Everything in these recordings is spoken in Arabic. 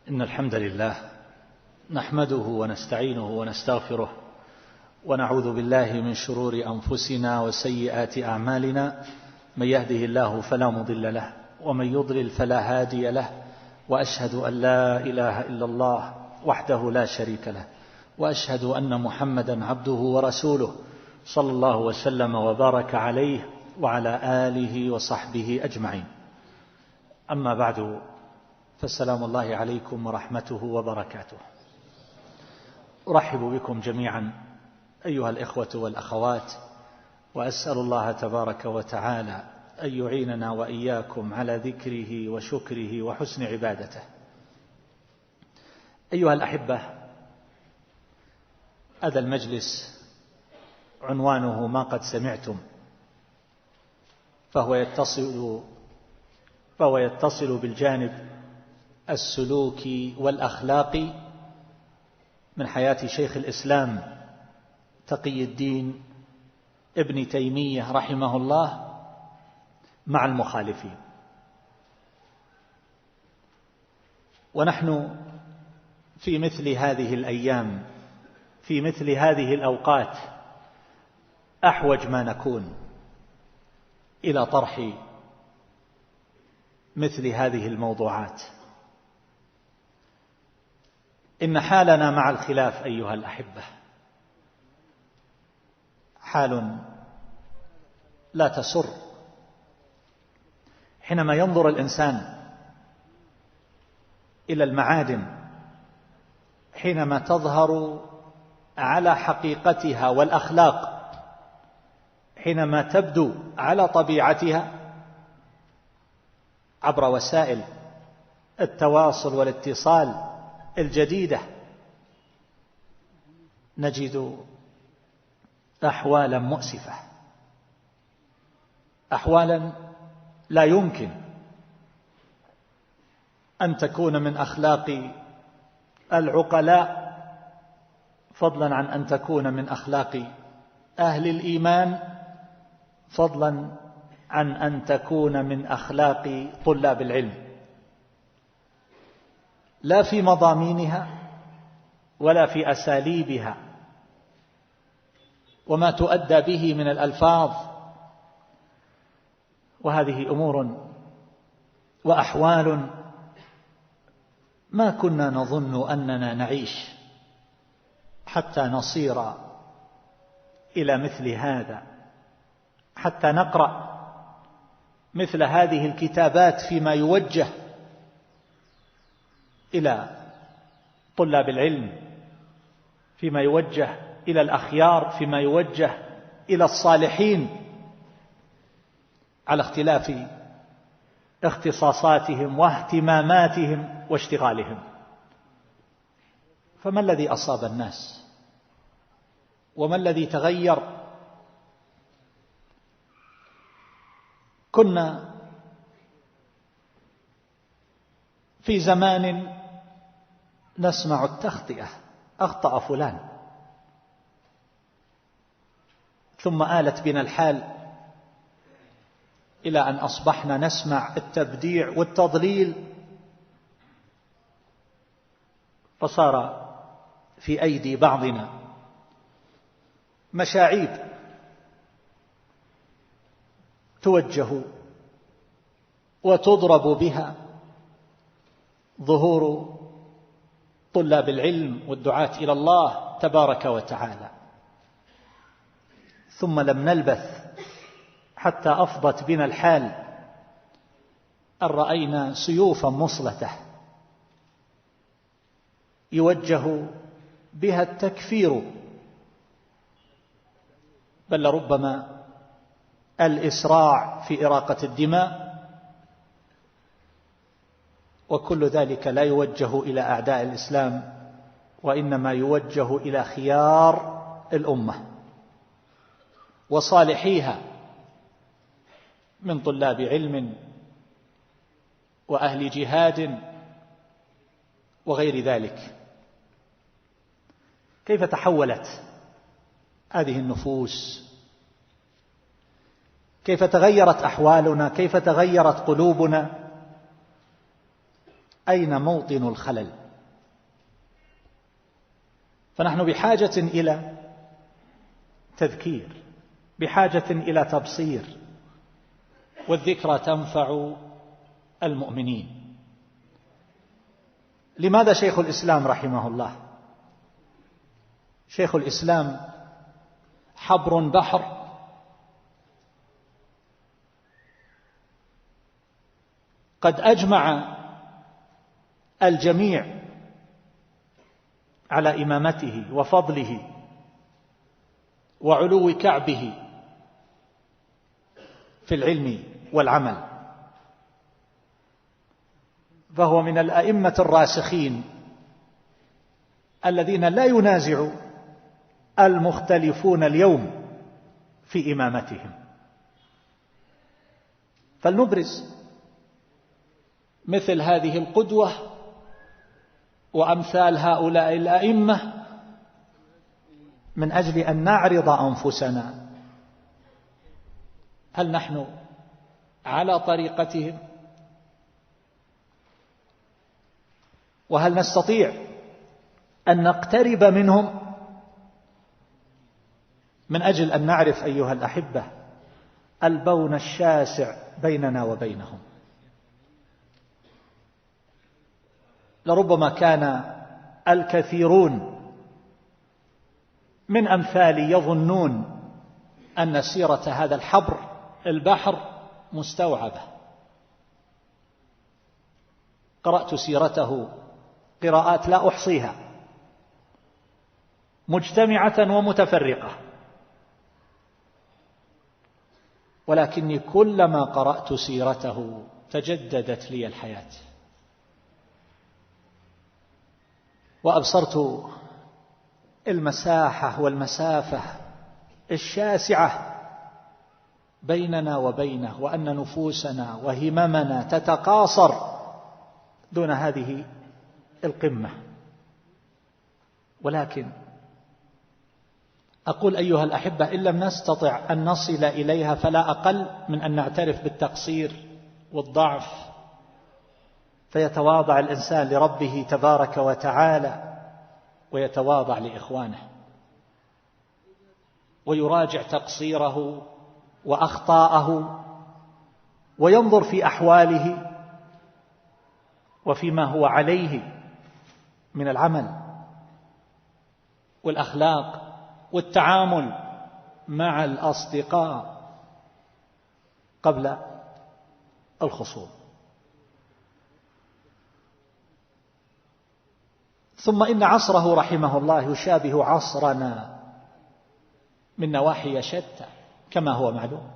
إن الحمد لله نحمده ونستعينه ونستغفره ونعوذ بالله من شرور أنفسنا وسيئات أعمالنا. من يهده الله فلا مضل له ومن يضلل فلا هادي له، وأشهد أن لا إله إلا الله وحده لا شريك له، وأشهد أن محمدا عبده ورسوله صلى الله وسلم وبارك عليه وعلى آله وصحبه أجمعين. أما بعد، فالسلام الله عليكم ورحمته وبركاته. أرحب بكم جميعا أيها الإخوة والأخوات، وأسأل الله تبارك وتعالى أن يعيننا وإياكم على ذكره وشكره وحسن عبادته. أيها الأحبة، هذا المجلس عنوانه ما قد سمعتم، فهو يتصل بالجانب السلوكي والأخلاقي من حياة شيخ الإسلام تقي الدين ابن تيمية رحمه الله مع المخالفين. ونحن في مثل هذه الأيام، في مثل هذه الأوقات، أحوج ما نكون إلى طرح مثل هذه الموضوعات. إن حالنا مع الخلاف أيها الأحبة حال لا تسر. حينما ينظر الإنسان إلى المعادن حينما تظهر على حقيقتها والأخلاق، حينما تبدو على طبيعتها عبر وسائل التواصل والاتصال الجديدة، نجد أحوالا مؤسفة، أحوالا لا يمكن أن تكون من أخلاق العقلاء، فضلا عن أن تكون من أخلاق أهل الإيمان، فضلا عن أن تكون من أخلاق طلاب العلم، لا في مضامينها ولا في أساليبها وما تؤدى به من الألفاظ. وهذه أمور وأحوال ما كنا نظن أننا نعيش حتى نصير إلى مثل هذا، حتى نقرأ مثل هذه الكتابات فيما يوجه إلى طلاب العلم، فيما يوجه إلى الأخيار، فيما يوجه إلى الصالحين، على اختلاف اختصاصاتهم واهتماماتهم واشتغالهم. فما الذي أصاب الناس؟ وما الذي تغير؟ كنا في زمان نسمع التخطئة، أخطأ فلان، ثم آلت بنا الحال إلى أن أصبحنا نسمع التبديع والتضليل، فصار في أيدي بعضنا مشاعيب توجه وتضرب بها ظهور طلاب العلم والدعاة إلى الله تبارك وتعالى. ثم لم نلبث حتى أفضت بنا الحال أن رأينا سيوفا مصلته يوجه بها التكفير، بل ربما الإسراع في إراقة الدماء، وكل ذلك لا يوجه إلى أعداء الإسلام، وإنما يوجه إلى خيار الأمة وصالحيها من طلاب علم وأهل جهاد وغير ذلك. كيف تحولت هذه النفوس؟ كيف تغيرت أحوالنا؟ كيف تغيرت قلوبنا؟ أين موطن الخلل. فنحن بحاجة إلى تذكير، بحاجة إلى تبصير، والذكرى تنفع المؤمنين. لماذا شيخ الإسلام رحمه الله؟ شيخ الإسلام حبر بحر قد أجمع الجميع على إمامته وفضله وعلو كعبه في العلم والعمل، فهو من الأئمة الراسخين الذين لا ينازع المختلفون اليوم في إمامتهم. فلنبرز مثل هذه القدوة وأمثال هؤلاء الأئمة من أجل أن نعرض أنفسنا، هل نحن على طريقتهم؟ وهل نستطيع أن نقترب منهم من أجل أن نعرف أيها الأحبة البون الشاسع بيننا وبينهم؟ لربما كان الكثيرون من أمثالي يظنون أن سيرة هذا الحبر البحر مستوعبة. قرأت سيرته قراءات لا أحصيها، مجتمعة ومتفرقة، ولكني كلما قرأت سيرته تجددت لي الحياة، وأبصرت المساحة والمسافة الشاسعة بيننا وبينه، وأن نفوسنا وهممنا تتقاصر دون هذه القمة. ولكن أقول أيها الأحبة، إن لم نستطع أن نصل إليها فلا أقل من أن نعترف بالتقصير والضعف، فيتواضع الإنسان لربه تبارك وتعالى ويتواضع لإخوانه، ويراجع تقصيره وأخطاءه، وينظر في أحواله وفيما هو عليه من العمل والأخلاق والتعامل مع الأصدقاء قبل الخصوم. ثم إن عصره رحمه الله يشابه عصرنا من نواحي شتى كما هو معلوم.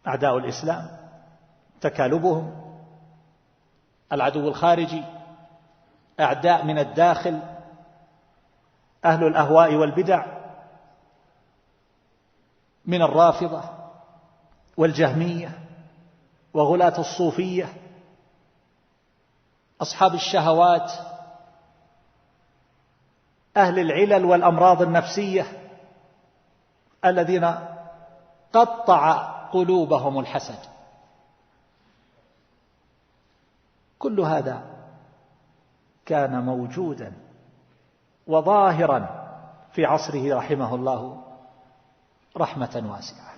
أعداء الإسلام تكالبهم، العدو الخارجي، أعداء من الداخل، أهل الأهواء والبدع من الرافضة والجهمية وغلاة الصوفية، أصحاب الشهوات، أهل العلل والأمراض النفسية الذين قطع قلوبهم الحسد. كل هذا كان موجودا وظاهرا في عصره رحمه الله رحمة واسعة.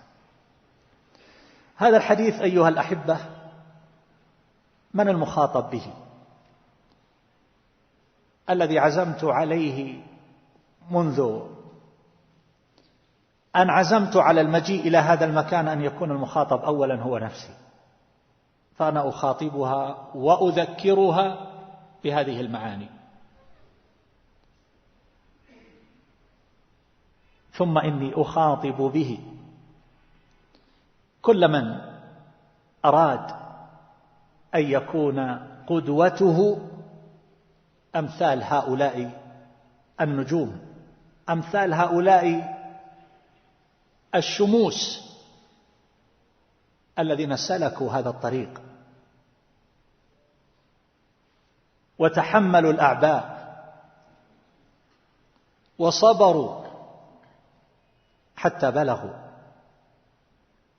هذا الحديث أيها الأحبة من المخاطب به؟ الذي عزمت عليه منذ أن عزمت على المجيء إلى هذا المكان أن يكون المخاطب أولا هو نفسي، فأنا أخاطبها وأذكرها بهذه المعاني. ثم إني أخاطب به كل من أراد أن يكون قدوته أمثال هؤلاء النجوم، أمثال هؤلاء الشموس الذين سلكوا هذا الطريق وتحملوا الأعباء وصبروا حتى بلغوا.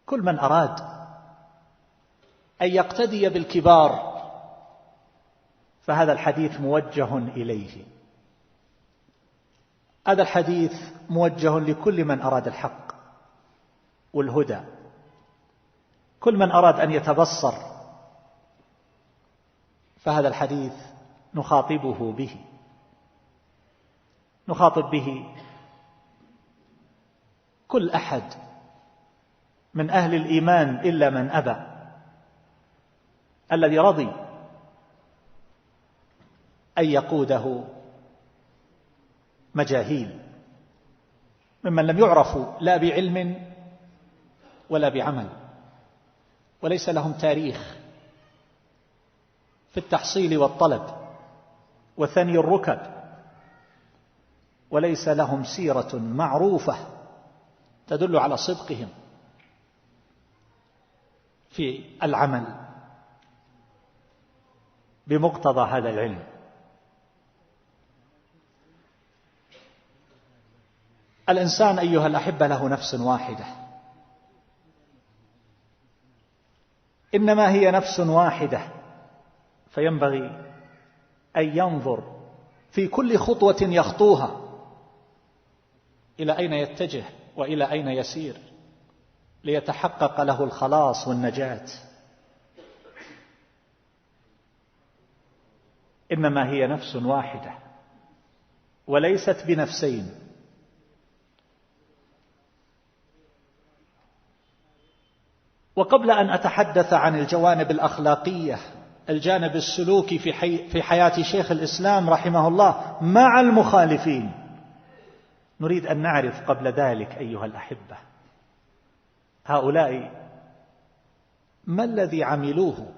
كل من أراد أن يقتدي بالكبار فهذا الحديث موجه إليه. هذا الحديث موجه لكل من أراد الحق والهدى، كل من أراد أن يتبصر، فهذا الحديث نخاطبه به، نخاطب به كل أحد من أهل الإيمان إلا من أبى، الذي رضي أن يقوده مجاهيل ممن لم يعرفوا لا بعلم ولا بعمل، وليس لهم تاريخ في التحصيل والطلب وثني الركب، وليس لهم سيرة معروفة تدل على صدقهم في العمل بمقتضى هذا العلم. الإنسان أيها الأحبة له نفس واحدة، إنما هي نفس واحدة، فينبغي أن ينظر في كل خطوة يخطوها إلى أين يتجه وإلى أين يسير ليتحقق له الخلاص والنجاة. إنما هي نفس واحدة وليست بنفسين. وقبل أن أتحدث عن الجوانب الأخلاقية، الجانب السلوكي في حياة شيخ الإسلام رحمه الله مع المخالفين، نريد أن نعرف قبل ذلك أيها الأحبة هؤلاء ما الذي عملوه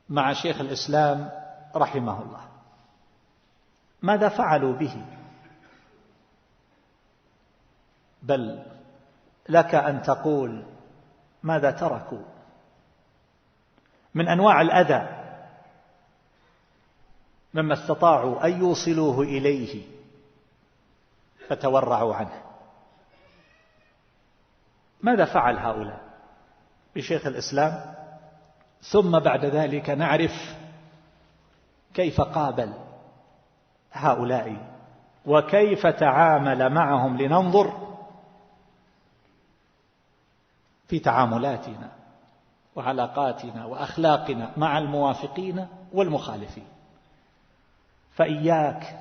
مع شيخ الإسلام رحمه الله، ماذا فعلوا به؟ بل لك أن تقول ماذا تركوا من أنواع الأذى مما استطاعوا أن يوصلوه إليه فتورعوا عنه. ماذا فعل هؤلاء بشيخ الإسلام؟ ثم بعد ذلك نعرف كيف قابل هؤلاء وكيف تعامل معهم، لننظر في تعاملاتنا وعلاقاتنا وأخلاقنا مع الموافقين والمخالفين. فإياك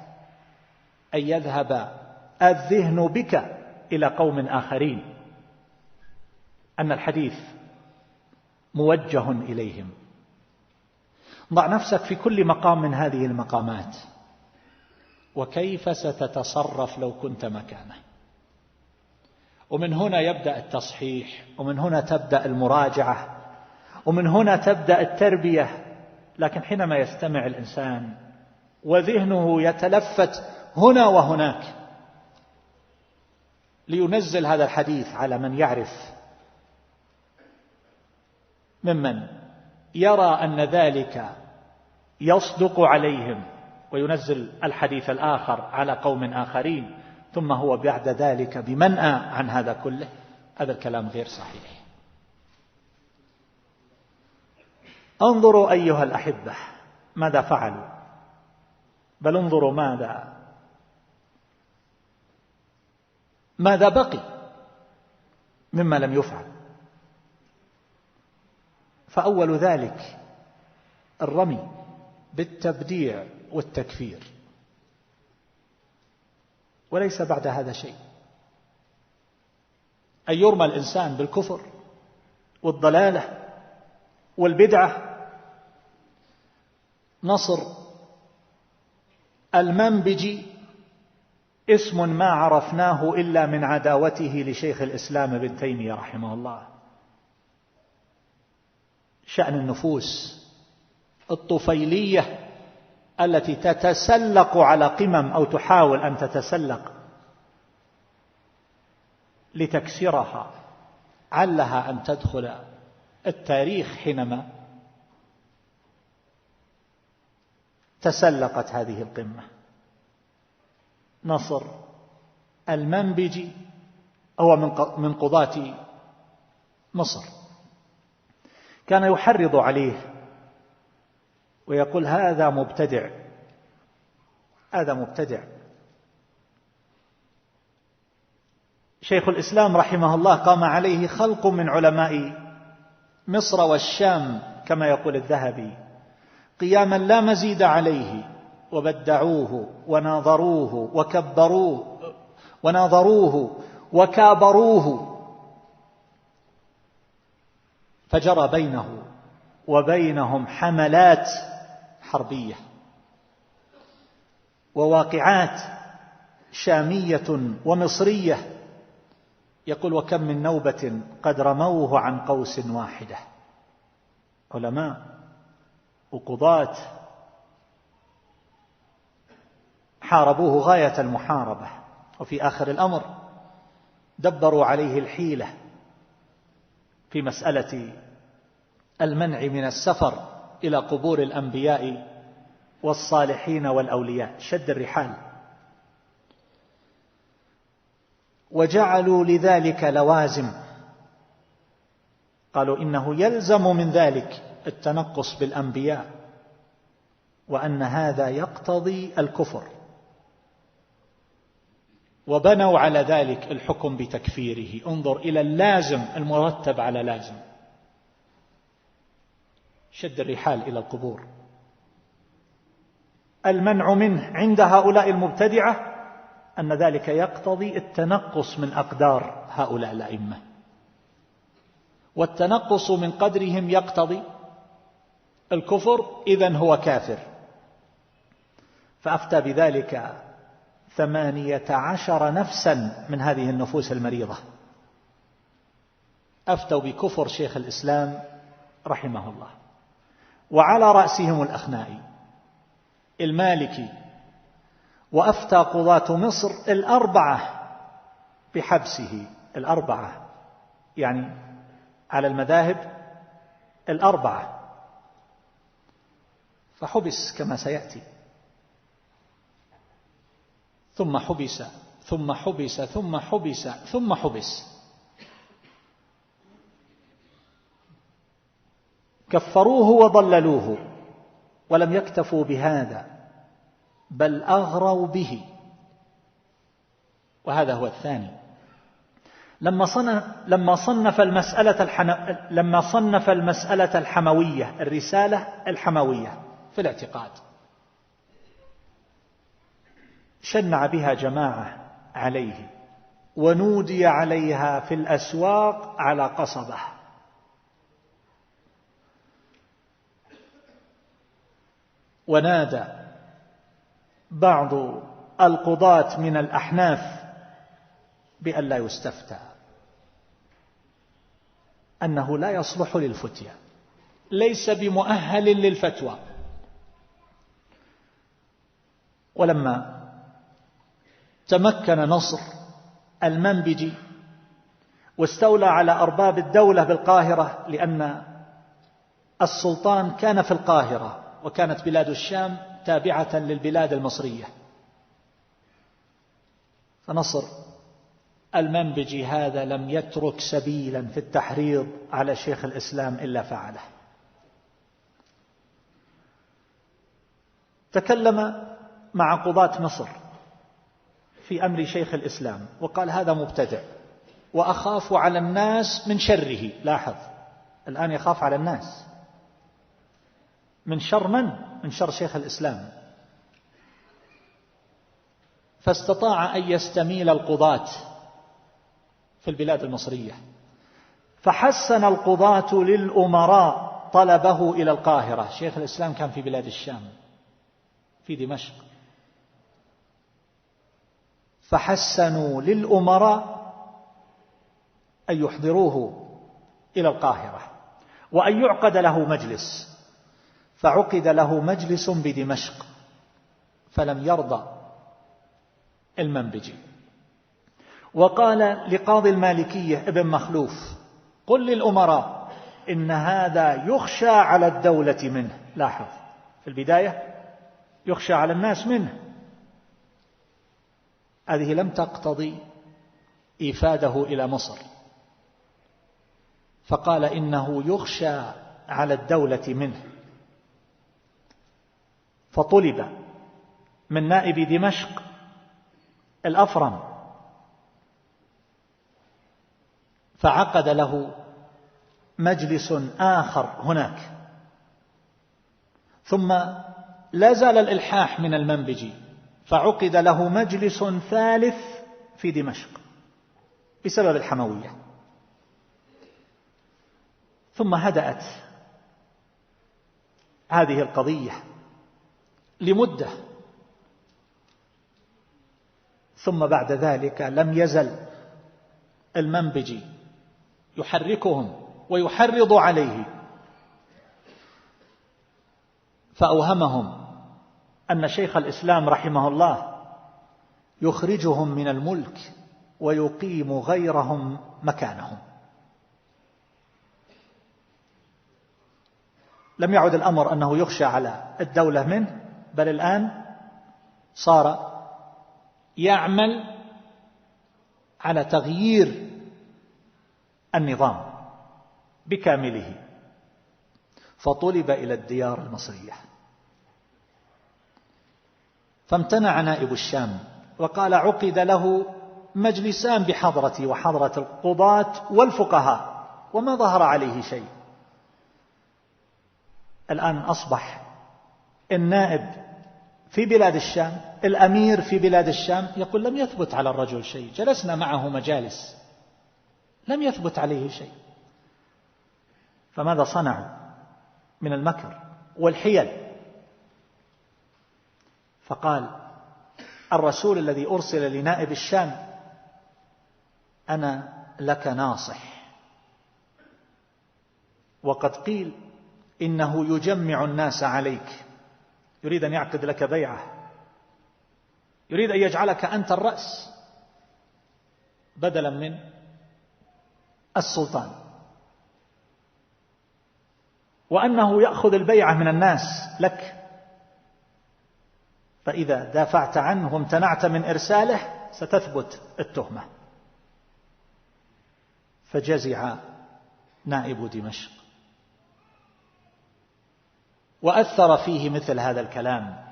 أن يذهب الذهن بك إلى قوم آخرين أن الحديث موجه إليهم. ضع نفسك في كل مقام من هذه المقامات، وكيف ستتصرف لو كنت مكانه. ومن هنا يبدأ التصحيح، ومن هنا تبدأ المراجعة، ومن هنا تبدأ التربية. لكن حينما يستمع الإنسان وذهنه يتلفت هنا وهناك لينزل هذا الحديث على من يعرف ممن يرى أن ذلك يصدق عليهم، وينزل الحديث الآخر على قوم آخرين، ثم هو بعد ذلك بمنأى عن هذا كله، هذا الكلام غير صحيح. انظروا أيها الأحبة ماذا فعلوا، بل انظروا ماذا بقي مما لم يفعل. فأول ذلك الرمي بالتبديع والتكفير، وليس بعد هذا شيء. أن يرمى الإنسان بالكفر والضلالة والبدعة. نصر المنبجي اسم ما عرفناه إلا من عداوته لشيخ الإسلام ابن تيمية رحمه الله. شأن النفوس الطفيلية التي تتسلق على قمم أو تحاول أن تتسلق لتكسرها، علها أن تدخل التاريخ حينما تسلقت هذه القمة. نصر المنبجي هو من قضاة مصر، كان يحرض عليه ويقول هذا مبتدع، هذا مبتدع. شيخ الإسلام رحمه الله قام عليه خلق من علماء مصر والشام كما يقول الذهبي قياما لا مزيد عليه، وبدعوه وناظروه وكابروه، فجرى بينه وبينهم حملات حربية وواقعات شامية ومصرية. يقول وكم من نوبة قد رموه عن قوس واحدة. علماء وقضاة حاربوه غاية المحاربة، وفي آخر الأمر دبروا عليه الحيلة في مسألة المنع من السفر إلى قبور الأنبياء والصالحين والأولياء، شد الرحال، وجعلوا لذلك لوازم. قالوا إنه يلزم من ذلك التنقص بالأنبياء، وأن هذا يقتضي الكفر، وبنوا على ذلك الحكم بتكفيره. انظر إلى اللازم المرتب على لازم، شد الرحال إلى القبور. المنع منه عند هؤلاء المبتدعة أن ذلك يقتضي التنقص من أقدار هؤلاء الأئمة، والتنقص من قدرهم يقتضي الكفر، إذن هو كافر. فأفتى بذلك 18 نفسا من هذه النفوس المريضة، أفتوا بكفر شيخ الإسلام رحمه الله، وعلى رأسهم الأخنائي المالكي. وأفتى قضاة مصر 4 بحبسه، 4 يعني على المذاهب 4، فحبس كما سيأتي، ثم حبس ثم حبس ثم حبس ثم حبس. كفروه وضللوه، ولم يكتفوا بهذا بل أغروا به. وهذا هو الثاني. لما صنف المسألة الحموية، الرسالة الحموية في الاعتقاد، شنع بها جماعة عليه، ونودي عليها في الأسواق على قصبة. ونادى بعض القضاة من الأحناف بأن لا يستفتى، أنه لا يصلح للفتية، ليس بمؤهل للفتوى. ولما تمكن نصر المنبجي واستولى على أرباب الدولة بالقاهرة، لأن السلطان كان في القاهرة وكانت بلاد الشام تابعة للبلاد المصرية، فنصر المنبجي هذا لم يترك سبيلا في التحريض على شيخ الإسلام إلا فعله. تكلم مع قضاة مصر في أمر شيخ الإسلام وقال هذا مبتدع وأخاف على الناس من شره. لاحظ الآن يخاف على الناس من شر من؟ من شر شيخ الإسلام. فاستطاع أن يستميل القضاة في البلاد المصرية، فحسن القضاة للأمراء طلبه إلى القاهرة. شيخ الإسلام كان في بلاد الشام في دمشق، فحسنوا للأمراء أن يحضروه إلى القاهرة وأن يعقد له مجلس، فعقد له مجلس بدمشق، فلم يرضى المنبجي، وقال لقاضي المالكية ابن مخلوف قل للأمراء إن هذا يخشى على الدولة منه. لاحظ في البداية يخشى على الناس منه، هذه لم تقتضي إيفاده إلى مصر، فقال إنه يخشى على الدولة منه. فطلب من نائب دمشق الأفرم، فعقد له مجلس آخر هناك، ثم لا زال الإلحاح من المنبجي، فعقد له مجلس ثالث في دمشق بسبب الحموية. ثم هدأت هذه القضية لمدة، ثم بعد ذلك لم يزل المنبجي يحركهم ويحرض عليه، فأوهمهم أن شيخ الإسلام رحمه الله يخرجهم من الملك ويقيم غيرهم مكانهم. لم يعد الأمر أنه يخشى على الدولة منه، بل الآن صار يعمل على تغيير النظام بكامله، فطلب إلى الديار المصرية. فامتنع نائب الشام وقال عقد له مجلسان بحضرتي وحضرة القضاة والفقهاء وما ظهر عليه شيء. الآن أصبح النائب في بلاد الشام، الأمير في بلاد الشام يقول لم يثبت على الرجل شيء، جلسنا معه مجالس لم يثبت عليه شيء. فماذا صنعوا من المكر والحيل؟ فقال الرسول الذي أرسل لنائب الشام أنا لك ناصح، وقد قيل إنه يجمع الناس عليك، يريد أن يعقد لك بيعة، يريد أن يجعلك أنت الرأس بدلا من السلطان، وأنه يأخذ البيعة من الناس لك، فإذا دافعت عنه وامتنعت من إرساله ستثبت التهمة. فجزع نائب دمشق وأثر فيه مثل هذا الكلام،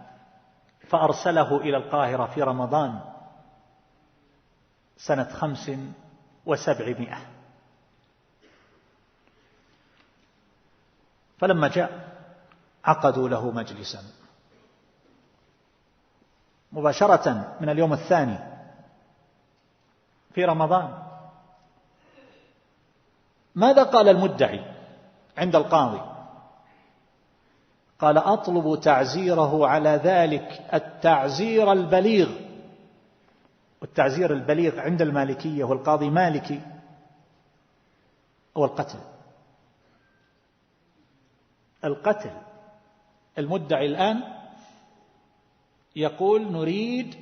فأرسله إلى القاهرة في رمضان سنة 500. فلما جاء عقدوا له مجلسا مباشرة من اليوم الثاني في رمضان. ماذا قال المدعي عند القاضي؟ قال أطلب تعزيره على ذلك التعزير البليغ. والتعزير البليغ عند المالكية والقاضي مالكي هو القتل. القتل. المدعي الآن يقول نريد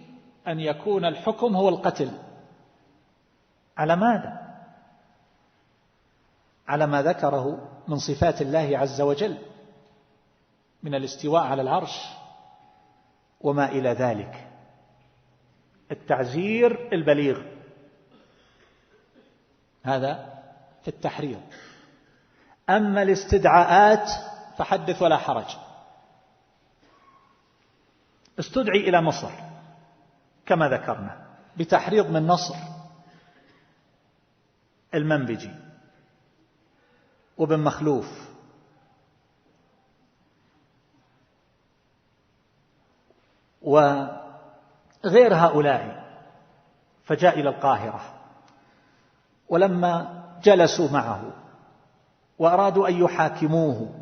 أن يكون الحكم هو القتل. على ماذا؟ على ما ذكره من صفات الله عز وجل من الاستواء على العرش وما إلى ذلك. التعزير البليغ هذا في التحريض. أما الاستدعاءات فحدث ولا حرج. استدعي إلى مصر كما ذكرنا بتحريض من نصر المنبجي وبن مخلوف وغير هؤلاء، فجاء إلى القاهرة. ولما جلسوا معه وأرادوا أن يحاكموه،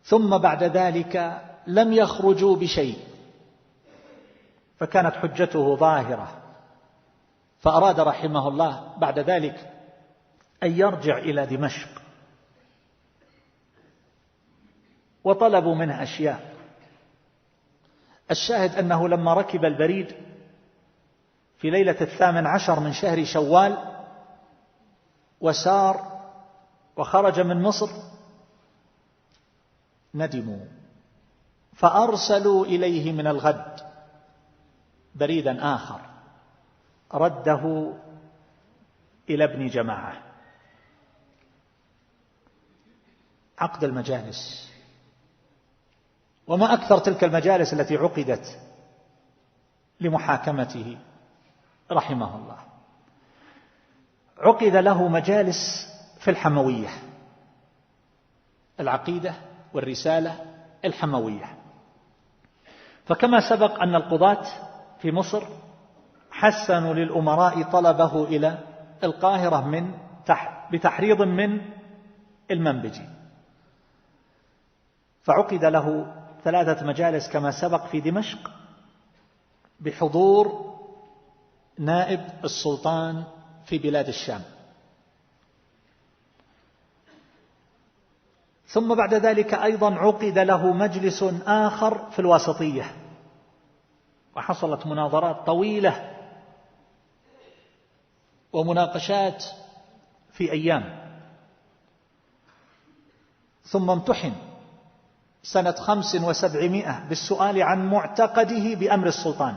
ثم بعد ذلك لم يخرجوا بشيء، فكانت حجته ظاهرة، فأراد رحمه الله بعد ذلك أن يرجع إلى دمشق، وطلبوا منه أشياء. الشاهد أنه لما ركب البريد في ليلة 18 من شهر شوال وسار وخرج من مصر، ندموا فأرسلوا إليه من الغد بريدا آخر رده إلى ابن جماعة. عقد المجالس وما أكثر تلك المجالس التي عقدت لمحاكمته رحمه الله. عقد له مجالس في الحموية، العقيدة والرسالة الحموية. فكما سبق أن القضاة في مصر حسنوا للأمراء طلبه إلى القاهرة بتحريض من المنبجي، فعقد له 3 مجالس كما سبق في دمشق بحضور نائب السلطان في بلاد الشام. ثم بعد ذلك أيضا عقد له مجلس آخر في الواسطية، وحصلت مناظرات طويلة ومناقشات في أيام. ثم امتحن سنة 500 بالسؤال عن معتقده بأمر السلطان،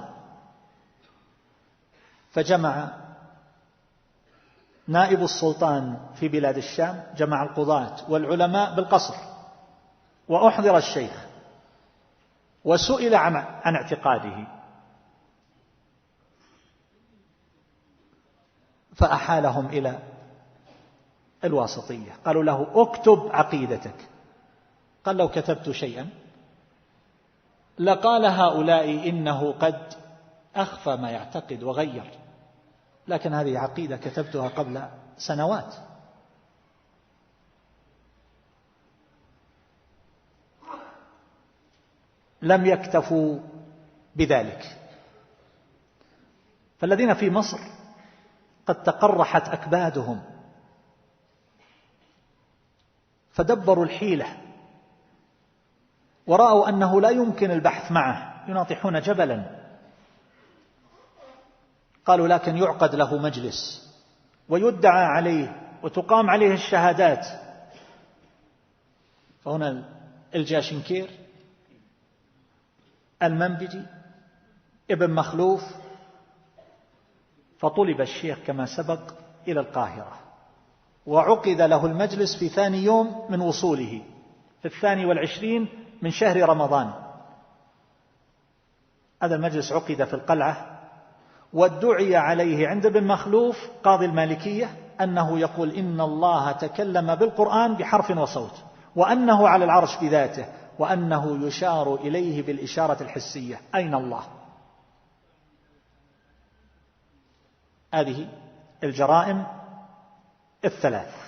فجمع نائب السلطان في بلاد الشام، جمع القضاة والعلماء بالقصر، وأحضر الشيخ وسئل عن اعتقاده، فأحالهم إلى الواسطية. قالوا له اكتب عقيدتك. قال لو كتبت شيئا لقال هؤلاء إنه قد أخفى ما يعتقد وغير، لكن هذه عقيدة كتبتها قبل سنوات. لم يكتفوا بذلك، فالذين في مصر قد تقرحت أكبادهم، فدبروا الحيلة ورأوا أنه لا يمكن البحث معه، يناطحون جبلا. قالوا لكن يعقد له مجلس ويدعى عليه وتقام عليه الشهادات. فهنا الجاشنكير، المنبجي، ابن مخلوف، فطلب الشيخ كما سبق إلى القاهرة، وعقد له المجلس في 2 يوم من وصوله، في 22 من شهر رمضان. هذا المجلس عقد في القلعة، وادعي عليه عند ابن مخلوف قاضي المالكية أنه يقول إن الله تكلم بالقرآن بحرف وصوت، وأنه على العرش بذاته، وأنه يشار إليه بالإشارة الحسية. أين الله؟ هذه الجرائم ال3.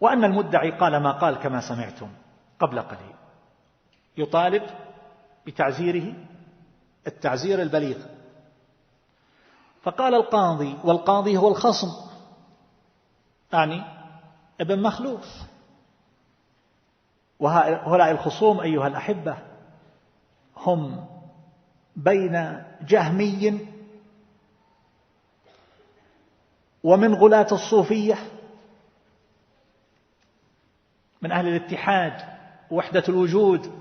وأن المدعي قال ما قال كما سمعتم قبل قليل، يطالب بتعزيره التعزير البليغ. فقال القاضي، والقاضي هو الخصم، يعني ابن مخلوف، وهؤلاء الخصوم أيها الأحبة هم بين جهمي ومن غلاة الصوفية، من أهل الاتحاد ووحدة الوجود،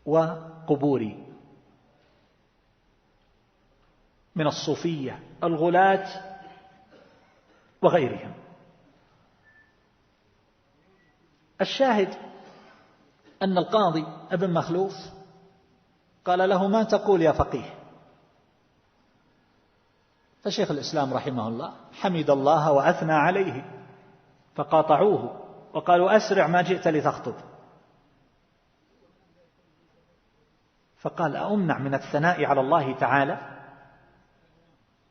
وقبوري من الصوفية الغلاة وغيرهم. الشاهد أن القاضي ابن مخلوف قال له ما تقول يا فقيه؟ فشيخ الإسلام رحمه الله حمد الله وأثنى عليه، فقاطعوه وقالوا أسرع ما جئت لتخطب. فقال أمنع من الثناء على الله تعالى؟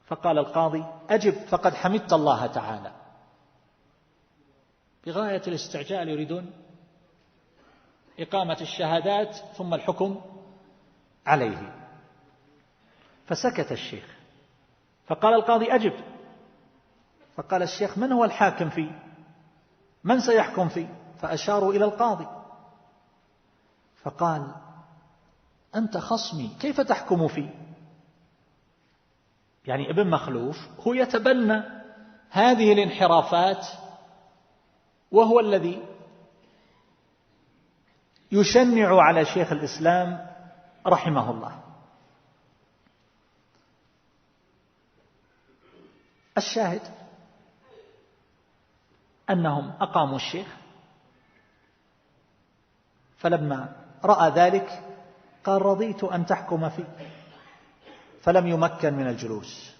فقال القاضي أجب فقد حمدت الله تعالى. بغاية الاستعجال يريدون إقامة الشهادات ثم الحكم عليه. فسكت الشيخ، فقال القاضي أجب. فقال الشيخ من هو الحاكم فيه؟ من سيحكم فيه؟ فأشاروا إلى القاضي. فقال أنت خصمي كيف تحكم فيه؟ يعني ابن مخلوف هو يتبنى هذه الانحرافات، وهو الذي يشنع على شيخ الإسلام رحمه الله. الشاهد أنهم أقاموا الشيخ، فلما رأى ذلك قال رضيت أن تحكم في، فلم يمكن من الجلوس،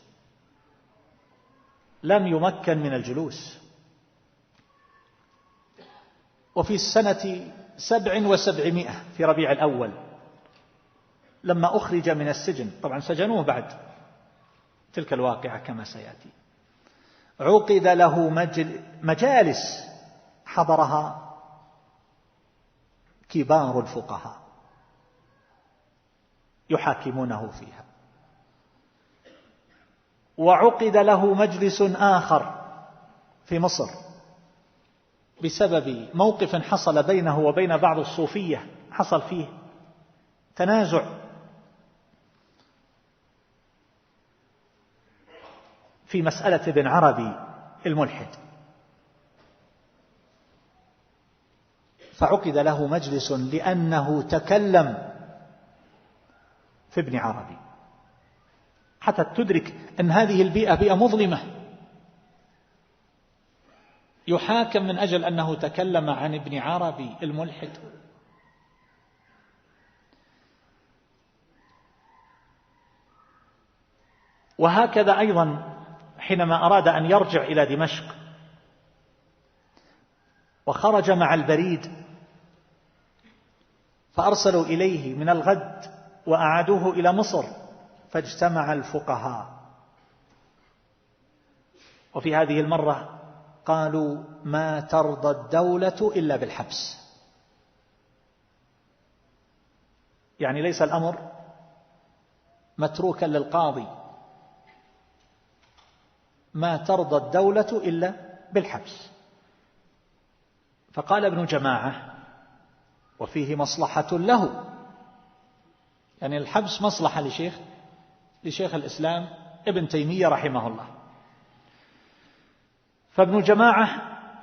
لم يمكن من الجلوس. وفي السنة 700 في ربيع الأول لما أخرج من السجن، طبعا سجنوه بعد تلك الواقعة كما سيأتي، عقد له مجالس حضرها كبار الفقهاء يحاكمونه فيها. وعقد له مجلس آخر في مصر بسبب موقف حصل بينه وبين بعض الصوفية، حصل فيه تنازع في مسألة ابن عربي الملحد، فعقد له مجلس لأنه تكلم في ابن عربي، حتى تدرك أن هذه البيئة بيئة مظلمة، يحاكم من أجل أنه تكلم عن ابن عربي الملحد. وهكذا أيضا حينما أراد أن يرجع إلى دمشق وخرج مع البريد، فأرسلوا إليه من الغد وأعادوه إلى مصر، فاجتمع الفقهاء، وفي هذه المرة قالوا ما ترضى الدولة إلا بالحبس. يعني ليس الأمر متروكا للقاضي، ما ترضى الدولة إلا بالحبس. فقال ابن جماعة وفيه مصلحة له، يعني الحبس مصلحة لشيخ الإسلام ابن تيمية رحمه الله. فابن جماعة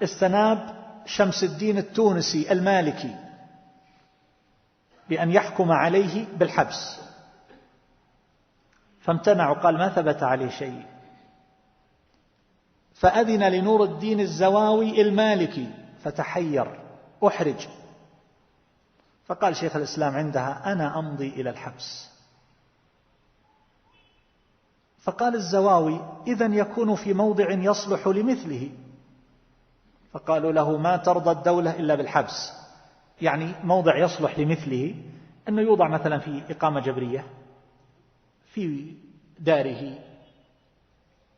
استناب شمس الدين التونسي المالكي بأن يحكم عليه بالحبس، فامتنعوا، قال ما ثبت عليه شيء. فأذن لنور الدين الزواوي المالكي، فتحير أحرج، فقال شيخ الإسلام عندها أنا أمضي إلى الحبس. فقال الزواوي إذن يكون في موضع يصلح لمثله، فقالوا له ما ترضى الدولة إلا بالحبس، يعني موضع يصلح لمثله أنه يوضع مثلا في إقامة جبرية في داره،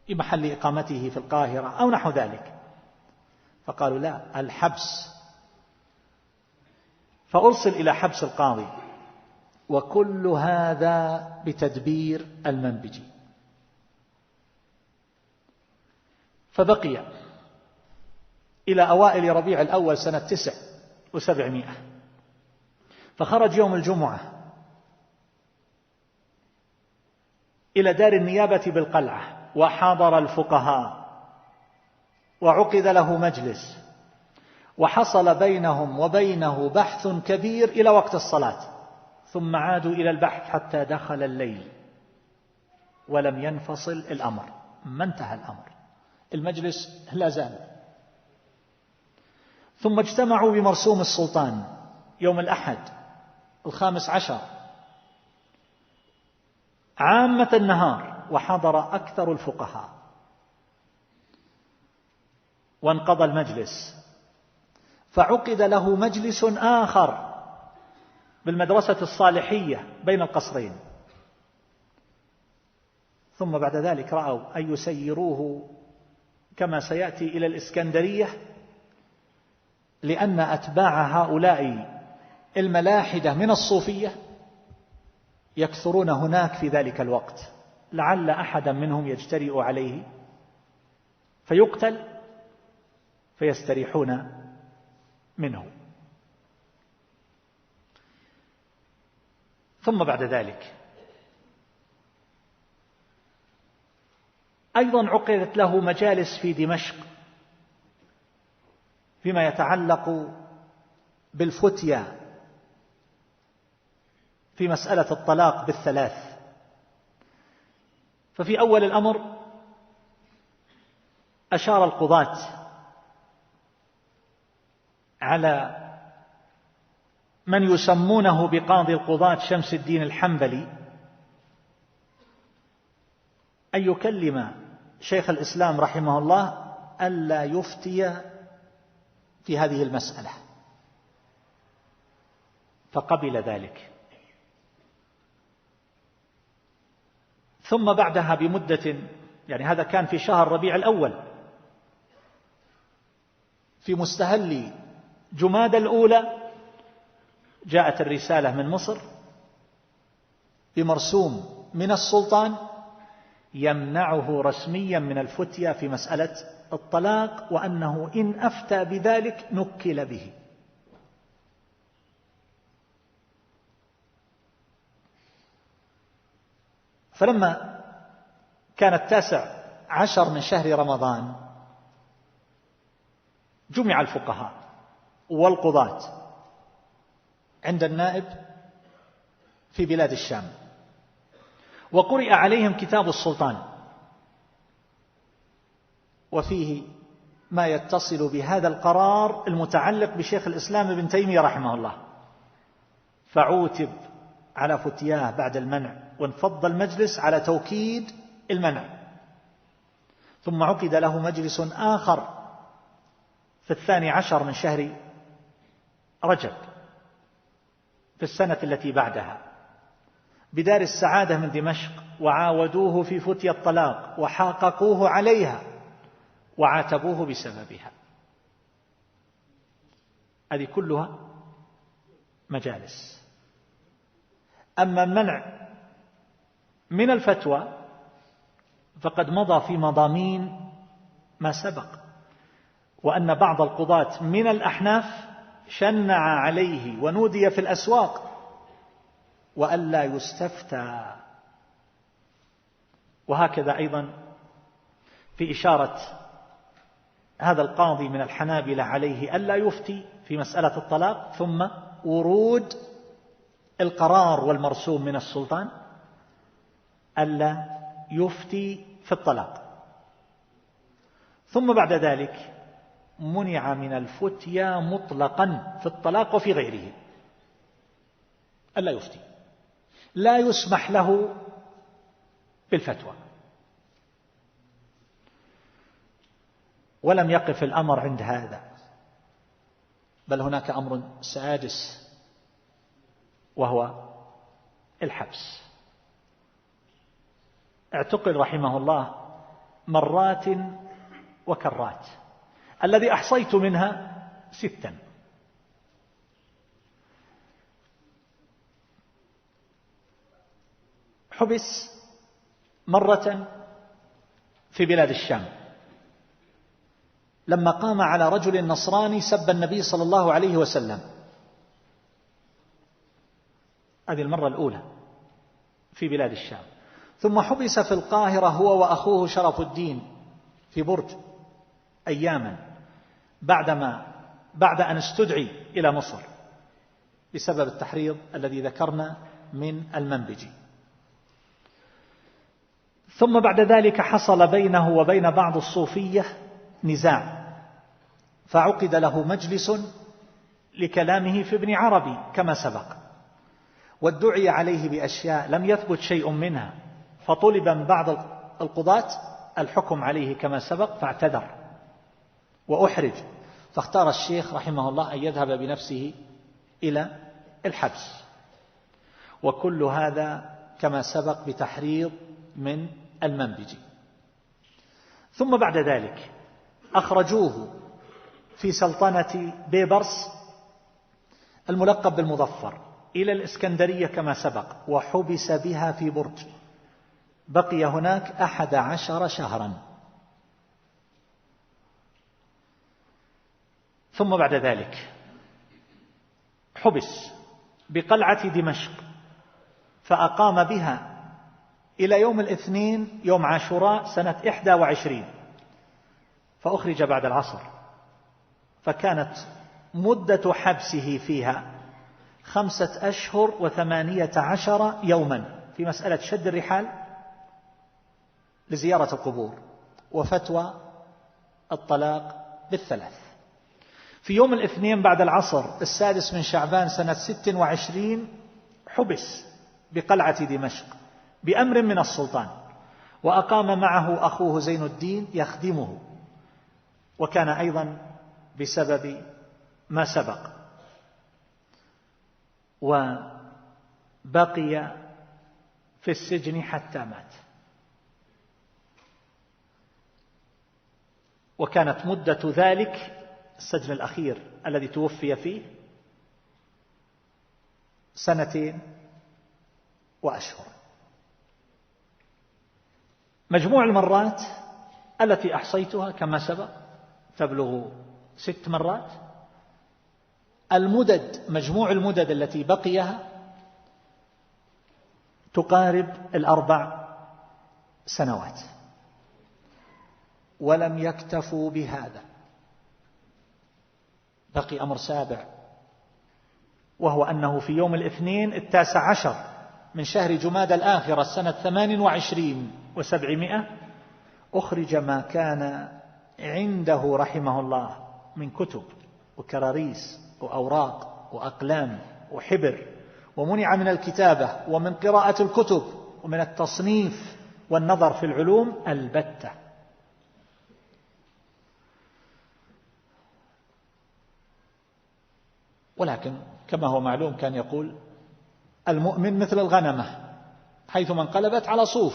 في محل إقامته في القاهرة أو نحو ذلك. فقالوا لا، الحبس. فأرسل إلى حبس القاضي، وكل هذا بتدبير المنبجي. فبقي إلى أوائل ربيع الأول سنة 900، فخرج يوم الجمعة إلى دار النيابة بالقلعة، وحاضر الفقهاء، وعقد له مجلس، وحصل بينهم وبينه بحث كبير إلى وقت الصلاة، ثم عادوا إلى البحث حتى دخل الليل، ولم ينفصل الأمر، ما انتهى الأمر، المجلس لا زال. ثم اجتمعوا بمرسوم السلطان يوم الأحد 15 عامة النهار، وحضر أكثر الفقهاء، وانقضى المجلس، فعقد له مجلس آخر بالمدرسة الصالحية بين القصرين. ثم بعد ذلك رأوا أن يسيروه كما سيأتي إلى الإسكندرية، لأن أتباع هؤلاء الملاحدة من الصوفية يكثرون هناك في ذلك الوقت، لعل أحدا منهم يجترئ عليه فيقتل فيستريحون منه. ثم بعد ذلك أيضا عقدت له مجالس في دمشق فيما يتعلق بالفتيا في مسألة الطلاق بالثلاث. ففي أول الأمر أشار القضاة على من يسمونه بقاضي القضاة شمس الدين الحنبلي أن يكلم شيخ الإسلام رحمه الله ألا يفتي في هذه المسألة، فقبل ذلك. ثم بعدها بمدة، يعني هذا كان في شهر ربيع الأول، في مستهل جمادى الأولى جاءت الرسالة من مصر بمرسوم من السلطان يمنعه رسميا من الفتيا في مسألة الطلاق، وأنه إن أفتى بذلك نكل به. فلما كان 19 من شهر رمضان جمع الفقهاء والقضاة عند النائب في بلاد الشام، وقرئ عليهم كتاب السلطان، وفيه ما يتصل بهذا القرار المتعلق بشيخ الإسلام ابن تيمية رحمه الله، فعوتب على فتياه بعد المنع، وانفض المجلس على توكيد المنع. ثم عقد له مجلس آخر في 12 من شهر رجب في السنة التي بعدها بدار السعادة من دمشق، وعاودوه في فتيا الطلاق وحاققوه عليها وعاتبوه بسببها. هذه كلها مجالس. أما المنع من الفتوى فقد مضى في مضامين ما سبق، وأن بعض القضاة من الأحناف شنع عليه ونودي في الأسواق وألا يستفتى. وهكذا أيضا في إشارة هذا القاضي من الحنابلة عليه ألا يفتي في مسألة الطلاق، ثم ورود القرار والمرسوم من السلطان ألا يفتي في الطلاق. ثم بعد ذلك منع من الفتيا مطلقا في الطلاق وفي غيره، ألا يفتي، لا يسمح له بالفتوى. ولم يقف الأمر عند هذا، بل هناك أمر سادس وهو الحبس. اعتقل رحمه الله مرات وكرات، الذي أحصيت منها 6. حبس مرة في بلاد الشام لما قام على رجل نصراني سب النبي صلى الله عليه وسلم، هذه المرة الأولى في بلاد الشام. ثم حبس في القاهرة هو وأخوه شرف الدين في برج أياما بعد أن استدعي إلى مصر بسبب التحريض الذي ذكرنا من المنبجي. ثم بعد ذلك حصل بينه وبين بعض الصوفية نزاع، فعقد له مجلس لكلامه في ابن عربي كما سبق، وادعي عليه بأشياء لم يثبت شيء منها، فطلب من بعض القضاة الحكم عليه كما سبق، فاعتذر وأحرج، فاختار الشيخ رحمه الله أن يذهب بنفسه إلى الحبس. وكل هذا كما سبق بتحريض من المنبجي. ثم بعد ذلك أخرجوه في سلطنة بيبرس الملقب بالمظفر إلى الإسكندرية كما سبق، وحبس بها في برج، بقي هناك 11 شهرا. ثم بعد ذلك حبس بقلعة دمشق، فأقام بها إلى يوم الاثنين يوم عاشوراء سنة 21، فأخرج بعد العصر، فكانت مدة حبسه فيها 5 أشهر و18 يوما في مسألة شد الرحال لزيارة القبور وفتوى الطلاق بالثلاث. في يوم الاثنين بعد العصر 6 من شعبان سنة 26 حبس بقلعة دمشق بأمر من السلطان، وأقام معه أخوه زين الدين يخدمه، وكان أيضا بسبب ما سبق. وبقي في السجن حتى مات. وكانت مدة ذلك السجن الأخير الذي توفي فيه 2 وأشهر. مجموع المرات التي أحصيتها كما سبق تبلغ 6 مرات. مجموع المدد التي بقيها تقارب 4 سنوات. ولم يكتفوا بهذا، بقي أمر سابع، وهو أنه في يوم الاثنين 19 من شهر جمادى الآخرة سنة 28 و700 أخرج ما كان عنده رحمه الله من كتب وكراريس وأوراق وأقلام وحبر، ومنع من الكتابة ومن قراءة الكتب ومن التصنيف والنظر في العلوم البتة. ولكن كما هو معلوم كان يقول: المؤمن مثل الغنمة حيثما انقلبت على صوف.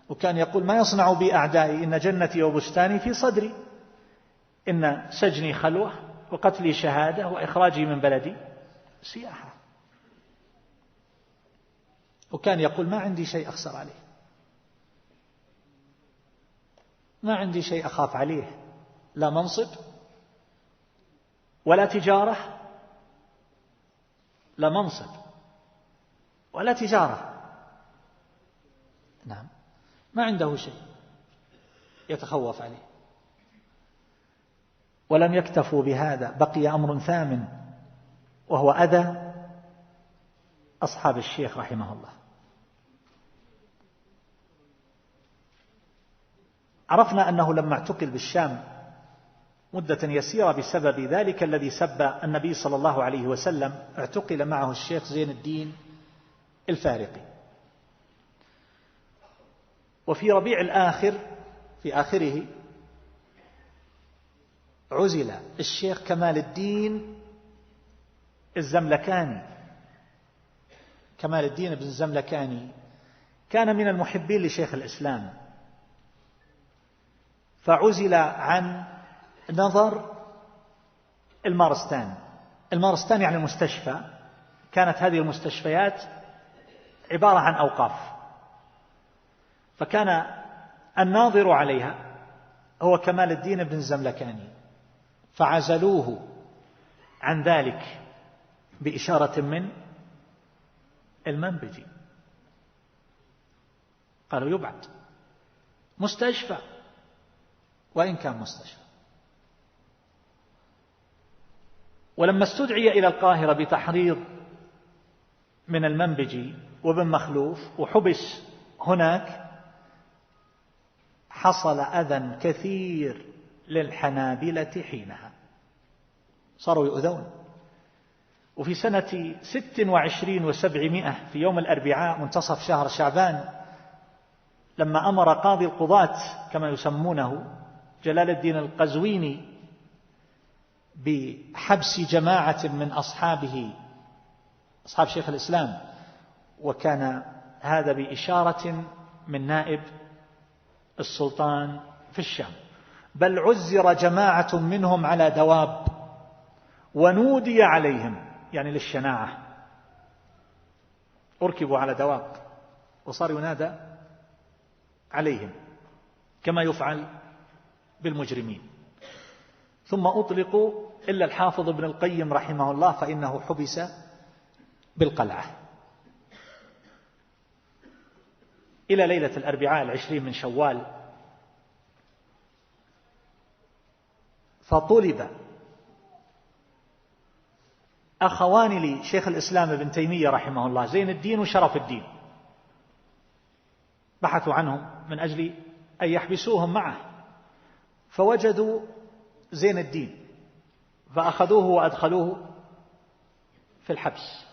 وكان يقول: ما يصنع بي أعدائي إن جنتي وبستاني في صدري، إن سجني خلوة وقتلي شهادة وإخراجي من بلدي سياحة. وكان يقول: ما عندي شيء أخسر عليه، ما عندي شيء أخاف عليه، لا منصب ولا تجارة، لا منصب ولا تجارة. نعم، ما عنده شيء يتخوف عليه. ولم يكتفوا بهذا، بقي أمر ثامن، وهو أذى أصحاب الشيخ رحمه الله. عرفنا أنه لما اعتقل بالشام مدة يسيرة بسبب ذلك الذي سب النبي صلى الله عليه وسلم، اعتقل معه الشيخ زين الدين الفارقي. وفي ربيع الآخر في آخره عزل الشيخ كمال الدين الزملكاني. كمال الدين بن الزملكاني كان من المحبين لشيخ الإسلام، فعزل عن نظر المارستان. المارستان يعني المستشفى. كانت هذه المستشفيات عبارة عن أوقاف، فكان الناظر عليها هو كمال الدين بن الزملكاني، فعزلوه عن ذلك بإشارة من المنبجي. قالوا يبعد مستشفى وإن كان مستشفى. ولما استدعي إلى القاهرة بتحريض من المنبجي وابن مخلوف وحبس هناك، حصل أذى كثير للحنابلة حينها، صاروا يؤذون. وفي سنة 26 و700 في يوم الأربعاء منتصف شهر شعبان، لما أمر قاضي القضاة كما يسمونه جلال الدين القزويني بحبس جماعة من أصحابه، أصحاب شيخ الإسلام، وكان هذا بإشارة من نائب السلطان في الشام، بل عزر جماعة منهم على دواب ونودي عليهم، يعني للشناعة، أركبوا على دواب وصار ينادى عليهم كما يفعل بالمجرمين. ثم أطلقوا إلا الحافظ ابن القيم رحمه الله فإنه حبس بالقلعة إلى ليلة الأربعاء 20 من شوال. فطلب أخوان لشيخ الإسلام ابن تيمية رحمه الله، زين الدين وشرف الدين، بحثوا عنهم من أجل أن يحبسوهم معه، فوجدوا زين الدين فأخذوه وأدخلوه في الحبس.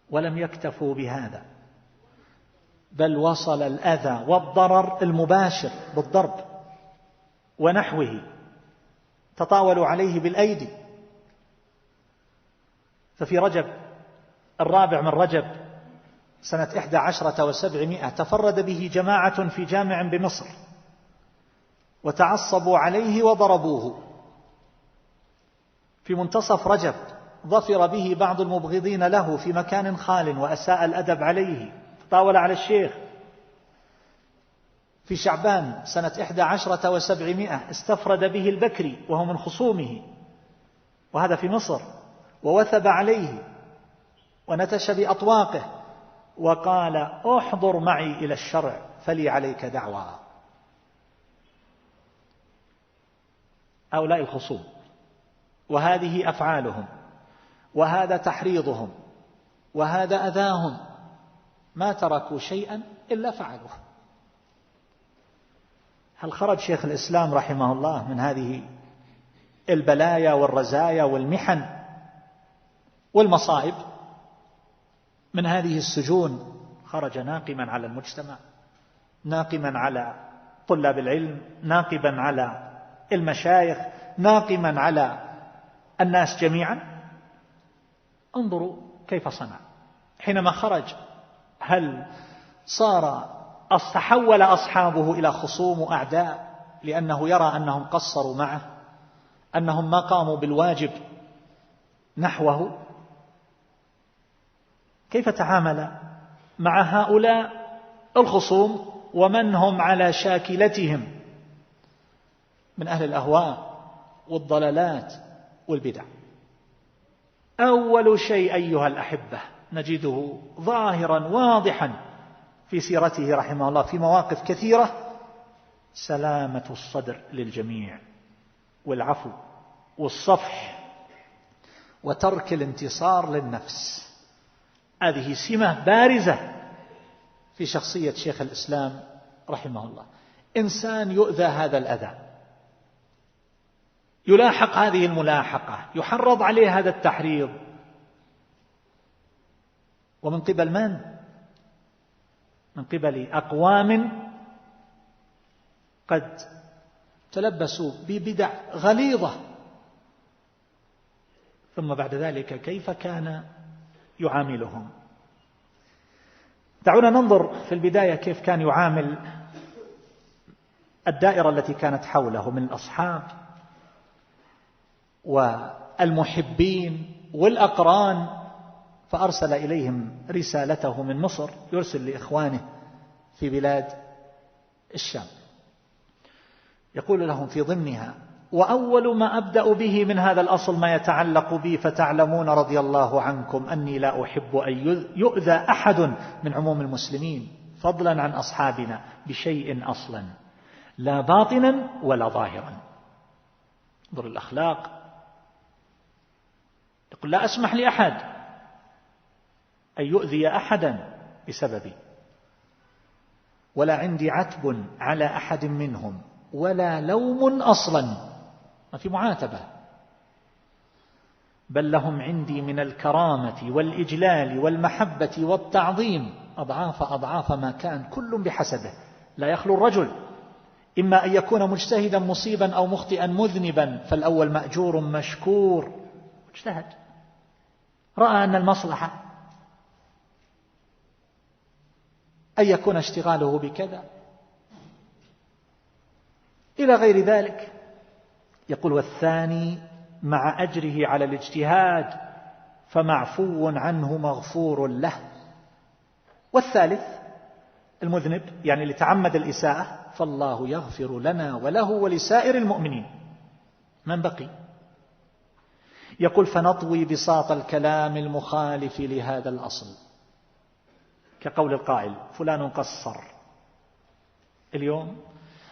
ولم يكتفوا بهذا، بل وصل الأذى والضرر المباشر بالضرب ونحوه، تطاولوا عليه بالأيدي. ففي رجب 4 من رجب سنة 11 و700 تفرد به جماعة في جامع بمصر، وتعصبوا عليه وضربوه. في منتصف رجب ظفر به بعض المبغضين له في مكان خال وأساء الأدب عليه، تطاول على الشيخ. في شعبان سنة 11 و700 استفرد به البكري وهو من خصومه، وهذا في مصر، ووثب عليه ونتش بأطواقه وقال: احضر معي إلى الشرع فلي عليك دعوى. هؤلاء الخصوم، وهذه أفعالهم، وهذا تحريضهم، وهذا أذاهم، ما تركوا شيئا إلا فعلوه. هل خرج شيخ الإسلام رحمه الله من هذه البلايا والرزايا والمحن والمصائب، من هذه السجون؟ خرج ناقما على المجتمع، ناقما على طلاب العلم، ناقما على المشايخ، ناقما على الناس جميعا. انظروا كيف صنع. حينما خرج هل تحول أصحابه إلى خصوم وأعداء لأنه يرى أنهم قصروا معه، أنهم ما قاموا بالواجب نحوه؟ كيف تعامل مع هؤلاء الخصوم ومن هم على شاكلتهم من أهل الأهواء والضلالات والبدع؟ أول شيء أيها الأحبة نجده ظاهرا واضحا في سيرته رحمه الله في مواقف كثيرة: سلامة الصدر للجميع، والعفو والصفح، وترك الانتصار للنفس. هذه سمة بارزة في شخصية شيخ الإسلام رحمه الله. إنسان يؤذى هذا الأذى، يلاحق هذه الملاحقة، يحرض عليه هذا التحريض، ومن قبل من؟ من قبل أقوام قد تلبسوا ببدع غليظة. ثم بعد ذلك كيف كان يعاملهم؟ دعونا ننظر في البداية كيف كان يعامل الدائرة التي كانت حوله من الأصحاب والمحبين والأقران. فأرسل إليهم رسالته من مصر، يرسل لإخوانه في بلاد الشام، يقول لهم في ضمنها: وأول ما أبدأ به من هذا الأصل ما يتعلق بي، فتعلمون رضي الله عنكم أني لا أحب أن يؤذى أحد من عموم المسلمين فضلا عن أصحابنا بشيء أصلا، لا باطنا ولا ظاهرا. انظر الأخلاق. يقول: لا أسمح لأحد أن يؤذي أحدا بسببي، ولا عندي عتب على أحد منهم، ولا لوم أصلا، ما في معاتبة، بل لهم عندي من الكرامة والإجلال والمحبة والتعظيم أضعاف ما كان، كل بحسبه. لا يخلو الرجل إما أن يكون مجتهدا مصيبا أو مخطئا مذنبا، فالأول مأجور مشكور، اجتهد، رأى أن المصلحة أن يكون اشتغاله بكذا إلى غير ذلك. يقول: والثاني مع أجره على الاجتهاد فمعفو عنه مغفور له. والثالث المذنب، يعني اللي تعمد الإساءة، فالله يغفر لنا وله ولسائر المؤمنين. من بقي؟ يقول: فنطوي بساط الكلام المخالف لهذا الأصل، كقول القائل: فلان قصر. اليوم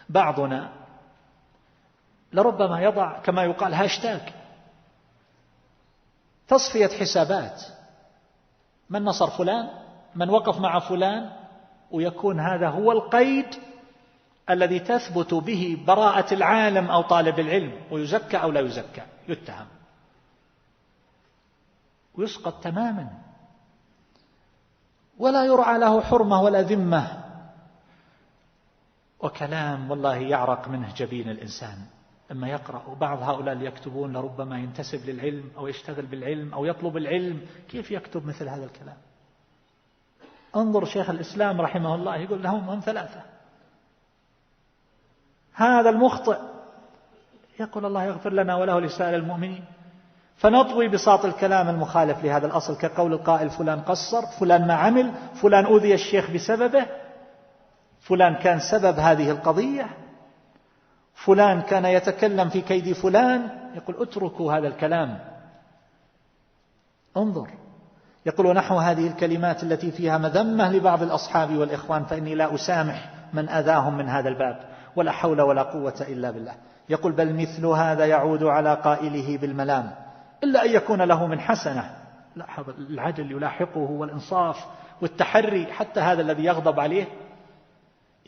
بعضنا لربما يضع كما يقال هاشتاج تصفية حسابات، من نصر فلان، من وقف مع فلان، ويكون هذا هو القيد الذي تثبت به براءة العالم أو طالب العلم، ويزكى أو لا يزكى، يتهم ويسقط تماما، ولا يرعى له حرمة ولا ذمة. وكلام والله يعرق منه جبين الإنسان لما يقرأ. وبعض هؤلاء اللي يكتبون لربما ينتسب للعلم أو يشتغل بالعلم أو يطلب العلم، كيف يكتب مثل هذا الكلام؟ انظر شيخ الإسلام رحمه الله يقول لهم هم ثلاثة، هذا المخطئ يقول الله يغفر لنا وله لسائر المؤمنين، فنطوي بساط الكلام المخالف لهذا الأصل، كقول القائل فلان قصر، فلان ما عمل، فلان أوذي الشيخ بسببه، فلان كان سبب هذه القضية، فلان كان يتكلم في كيد فلان. يقول اتركوا هذا الكلام. انظر، يقول ونحو هذه الكلمات التي فيها مذمة لبعض الأصحاب والإخوان فإني لا أسامح من أذاهم من هذا الباب، ولا حول ولا قوة إلا بالله. يقول بل مثل هذا يعود على قائله بالملام، إلا أن يكون له من حسنة. لاحظ العدل يلاحقه والإنصاف والتحري، حتى هذا الذي يغضب عليه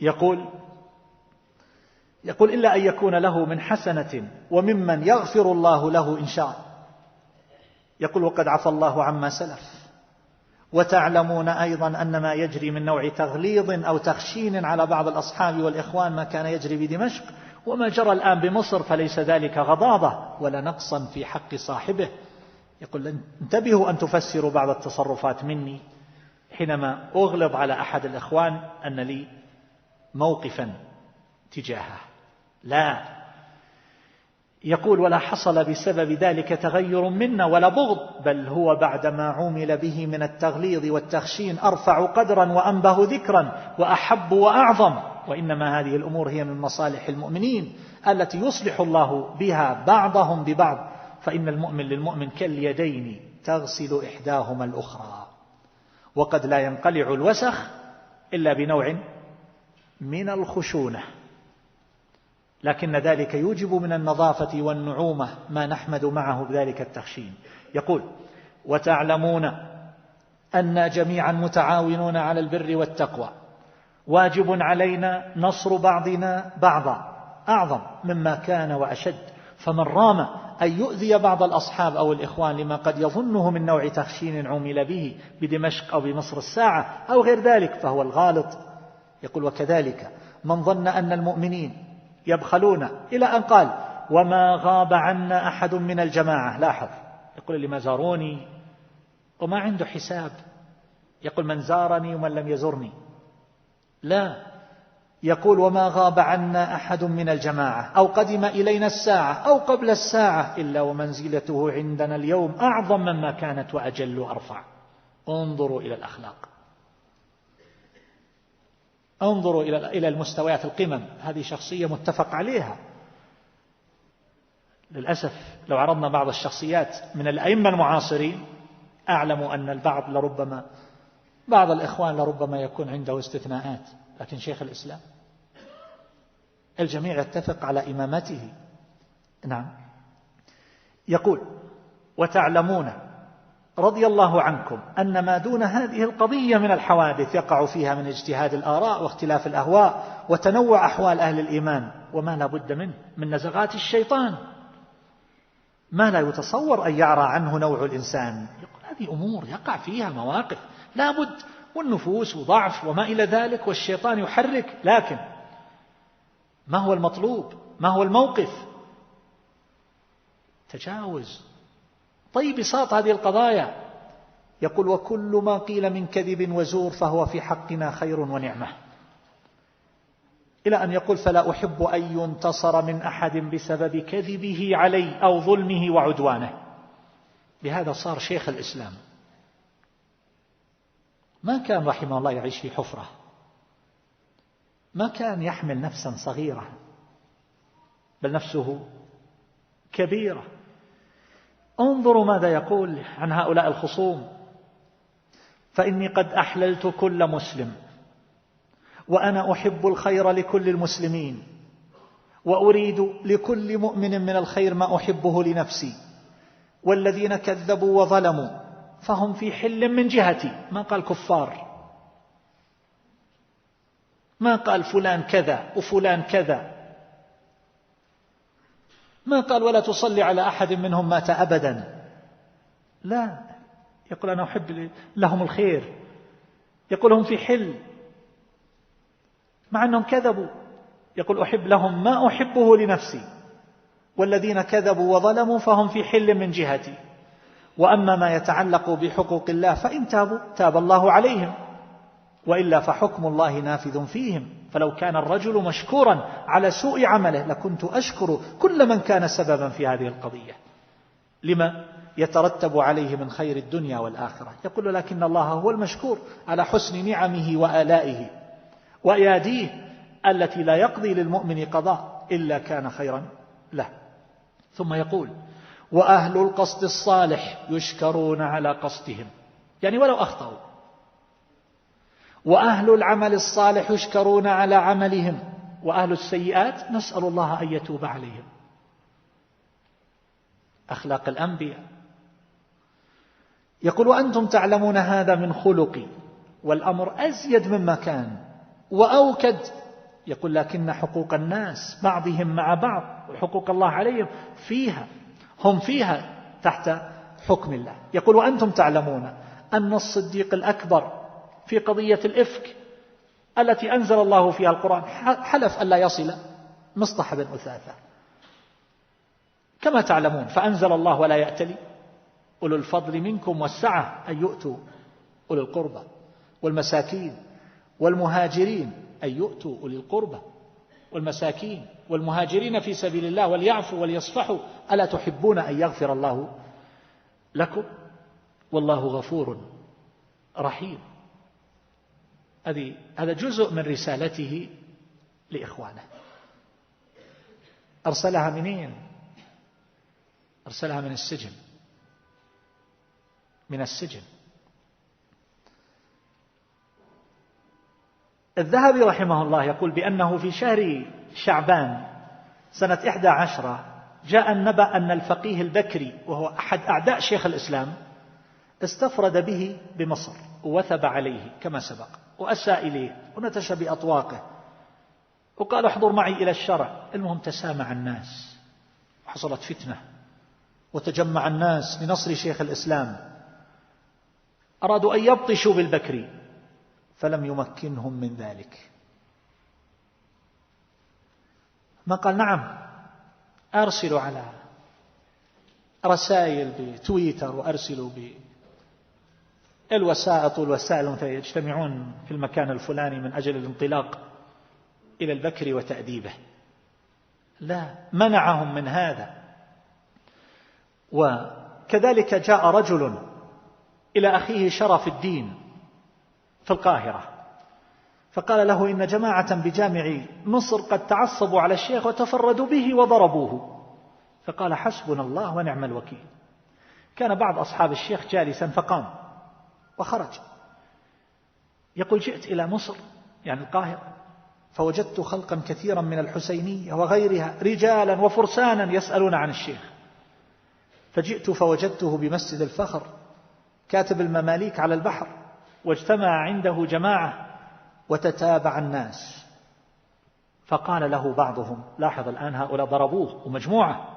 يقول إلا أن يكون له من حسنة وممن يغفر الله له إن شاء. يقول وقد عفى الله عما سلف، وتعلمون أيضا أن ما يجري من نوع تغليظ أو تخشين على بعض الأصحاب والإخوان ما كان يجري بدمشق وما جرى الآن بمصر، فليس ذلك غضاضة ولا نقصا في حق صاحبه. يقول انتبهوا أن تفسروا بعض التصرفات مني حينما أغلظ على أحد الإخوان أن لي موقفا تجاهه، لا. يقول ولا حصل بسبب ذلك تغير منا ولا بغض، بل هو بعدما عمل به من التغليظ والتخشين أرفع قدرا وأنبه ذكرا وأحب وأعظم. وإنما هذه الأمور هي من مصالح المؤمنين التي يصلح الله بها بعضهم ببعض، فإن المؤمن للمؤمن كاليدين تغسل إحداهما الأخرى، وقد لا ينقلع الوسخ إلا بنوع من الخشونة، لكن ذلك يوجب من النظافة والنعومة ما نحمد معه بذلك التخشين. يقول وتعلمون أن جميعا متعاونون على البر والتقوى، واجب علينا نصر بعضنا بعضا أعظم مما كان وأشد، فمن رام أن يؤذي بعض الأصحاب أو الإخوان لما قد يظنه من نوع تخشين عمل به بدمشق أو بمصر الساعة أو غير ذلك فهو الغالط. يقول وكذلك من ظن أن المؤمنين يبخلون، إلى أن قال وما غاب عنا أحد من الجماعة. لاحظ، يقول اللي ما زاروني وما عنده حساب، يقول من زارني ومن لم يزرني، لا، يقول وما غاب عنا أحد من الجماعة أو قدم إلينا الساعة أو قبل الساعة إلا ومنزلته عندنا اليوم أعظم مما كانت وأجل وأرفع. انظروا إلى الأخلاق، انظروا إلى المستويات القمم. هذه شخصية متفق عليها. للأسف لو عرضنا بعض الشخصيات من الأئمة المعاصرين أعلم أن البعض لربما بعض الإخوان لربما يكون عنده استثناءات، لكن شيخ الإسلام الجميع يتفق على إمامته. نعم. يقول وتعلمون رضي الله عنكم أن ما دون هذه القضية من الحوادث يقع فيها من اجتهاد الآراء واختلاف الأهواء وتنوع أحوال أهل الإيمان، وما لا بد منه من نزغات الشيطان، ما لا يتصور أن يعرى عنه نوع الإنسان. يقول هذه أمور يقع فيها مواقف لا بد، والنفوس وضعف وما إلى ذلك، والشيطان يحرك، لكن ما هو المطلوب؟ ما هو الموقف؟ تجاوز طيب بساط هذه القضايا. يقول وكل ما قيل من كذب وزور فهو في حقنا خير ونعمة، إلى أن يقول فلا أحب أن ينتصر من أحد بسبب كذبه علي أو ظلمه وعدوانه. بهذا صار شيخ الإسلام. ما كان رحمه الله يعيش في حفرة، ما كان يحمل نفسا صغيرة، بل نفسه كبيرة. انظروا ماذا يقول عن هؤلاء الخصوم: فإني قد أحللت كل مسلم، وأنا أحب الخير لكل المسلمين، وأريد لكل مؤمن من الخير ما أحبه لنفسي، والذين كذبوا وظلموا فهم في حل من جهتي. ما قال كفار، ما قال فلان كذا وفلان كذا، ما قال ولا تصلي على أحد منهم مات أبدا، لا، يقول أنا أحب لهم الخير، يقول هم في حل مع أنهم كذبوا، يقول أحب لهم ما أحبه لنفسي، والذين كذبوا وظلموا فهم في حل من جهتي، وأما ما يتعلق بحقوق الله فإن تابوا تاب الله عليهم، وإلا فحكم الله نافذ فيهم. فلو كان الرجل مشكورا على سوء عمله لكنت أشكر كل من كان سببا في هذه القضية لما يترتب عليه من خير الدنيا والآخرة. يقول لكن الله هو المشكور على حسن نعمه وآلائه وأياديه التي لا يقضي للمؤمن قضاء إلا كان خيرا له. ثم يقول وأهل القصد الصالح يشكرون على قصدهم، يعني ولو أخطأوا، وأهل العمل الصالح يشكرون على عملهم، وأهل السيئات نسأل الله أن يتوب عليهم. أخلاق الأنبياء. يقول وأنتم تعلمون هذا من خلقي، والأمر أزيد مما كان وأوكد. يقول لكن حقوق الناس بعضهم مع بعض وحقوق الله عليهم هم فيها تحت حكم الله. يقول وأنتم تعلمون أن الصديق الأكبر في قضية الإفك التي أنزل الله فيها القرآن حلف ألا يصل مصطح بن أثاثة كما تعلمون، فأنزل الله ولا يأتلي أولو الفضل منكم والسعة أن يؤتوا أولي القربى والمساكين والمهاجرين أن يؤتوا أولي القربى والمساكين والمهاجرين في سبيل الله وليعفوا وليصفحوا ألا تحبون أن يغفر الله لكم والله غفور رحيم. هذا جزء من رسالته لإخوانه. أرسلها منين؟ أرسلها من السجن. الذهبي رحمه الله يقول بأنه في شهر شعبان سنة 11 جاء النبأ أن الفقيه البكري وهو أحد أعداء شيخ الإسلام استفرد به بمصر ووثب عليه كما سبق وأساء إليه ونتش بأطواقه وقال احضر معي إلى الشرع. المهم تسامع الناس وحصلت فتنة وتجمع الناس لنصر شيخ الإسلام، أرادوا أن يبطشوا بالبكري فلم يمكنهم من ذلك. ما قال نعم أرسلوا على رسائل بتويتر وأرسلوا بالوسائط والوسائل يجتمعون في المكان الفلاني من أجل الانطلاق إلى البكري وتأديبه، لا، منعهم من هذا. وكذلك جاء رجل إلى أخيه شرف الدين في القاهرة فقال له إن جماعة بجامع مصر قد تعصبوا على الشيخ وتفردوا به وضربوه، فقال حسبنا الله ونعم الوكيل. كان بعض أصحاب الشيخ جالسا فقام وخرج. يقول جئت إلى مصر يعني القاهرة فوجدت خلقا كثيرا من الحسينية وغيرها رجالا وفرسانا يسألون عن الشيخ، فجئت فوجدته بمسجد الفخر كاتب المماليك على البحر، واجتمع عنده جماعة وتتابع الناس. فقال له بعضهم لاحظ الآن هؤلاء ضربوه ومجموعة،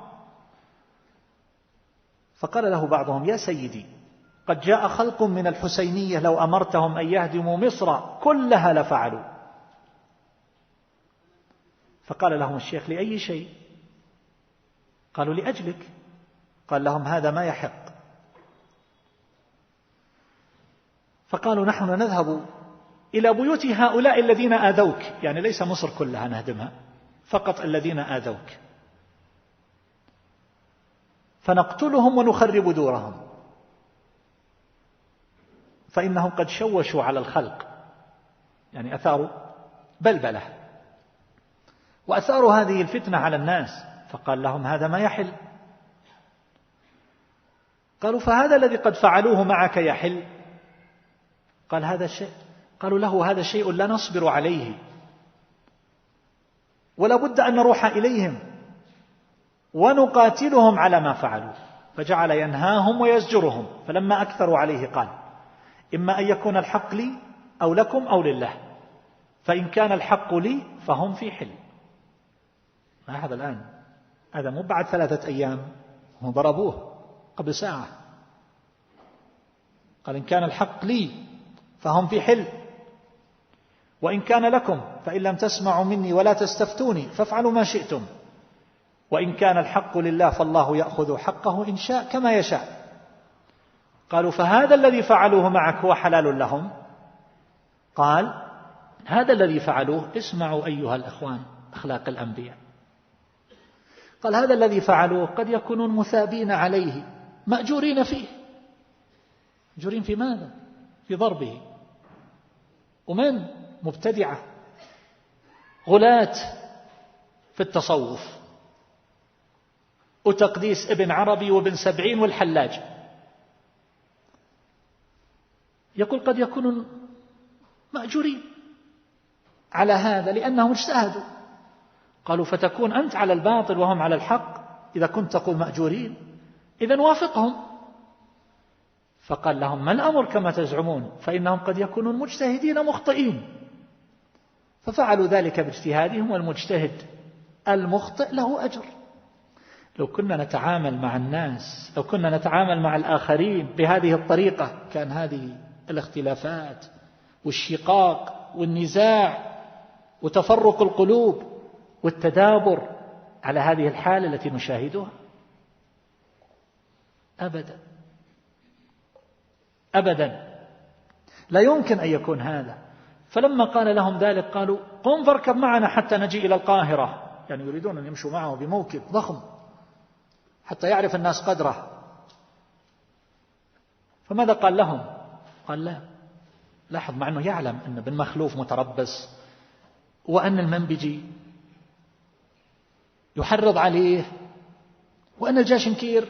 فقال له بعضهم يا سيدي قد جاء خلق من الحسينية لو أمرتهم أن يهدموا مصر كلها لفعلوا. فقال لهم الشيخ لأي شيء؟ قالوا لأجلك. قال لهم هذا ما يحق. فقالوا نحن نذهب إلى بيوت هؤلاء الذين آذوك، يعني ليس مصر كلها نهدمها، فقط الذين آذوك، فنقتلهم ونخرب دورهم، فإنهم قد شوشوا على الخلق، يعني أثاروا بلبلة وأثاروا هذه الفتنة على الناس. فقال لهم هذا ما يحل. قالوا فهذا الذي قد فعلوه معك يحل؟ قال هذا شيء. قالوا له هذا شيء لا نصبر عليه ولا بد أن نروح إليهم ونقاتلهم على ما فعلوا. فجعل ينهاهم ويزجرهم، فلما أكثروا عليه قال إما أن يكون الحق لي أو لكم أو لله، فإن كان الحق لي فهم في حل. لاحظ الآن، هذا مو بعد 3 أيام، هم ضربوه قبل ساعة. قال إن كان الحق لي فهم في حل، وإن كان لكم فإن لم تسمعوا مني ولا تستفتوني فافعلوا ما شئتم، وإن كان الحق لله فالله يأخذ حقه إن شاء كما يشاء. قالوا فهذا الذي فعلوه معك هو حلال لهم؟ قال هذا الذي فعلوه، اسمعوا أيها الأخوان أخلاق الأنبياء، قال هذا الذي فعلوه قد يكونون مثابين عليه مأجورين فيه. مأجورين في ماذا؟ في ضربه. ومن؟ مبتدعة غلاة في التصوف وتقديس ابن عربي وابن سبعين والحلاج. يقول قد يكونون مأجورين على هذا لأنهم اجتهدوا. قالوا فتكون أنت على الباطل وهم على الحق إذا كنت تقول مأجورين، إذن وافقهم. فقال لهم ما الأمر كما تزعمون، فإنهم قد يكونون مجتهدين مخطئين. ففعلوا ذلك باجتهادهم، والمجتهد المخطئ له أجر. لو كنا نتعامل مع الناس، لو كنا نتعامل مع الآخرين بهذه الطريقة، كان هذه الاختلافات والشقاق والنزاع وتفرق القلوب والتدابر على هذه الحالة التي نشاهدها؟ أبدا أبدا، لا يمكن أن يكون هذا. فلما قال لهم ذلك قالوا قم فاركب معنا حتى نجي إلى القاهرة، يعني يريدون أن يمشوا معه بموكب ضخم حتى يعرف الناس قدره. فماذا قال لهم؟ قال لا، لاحظ، مع أنه يعلم أن بن مخلوف متربص وأن المنبجي يحرض عليه وأن الجاشنكير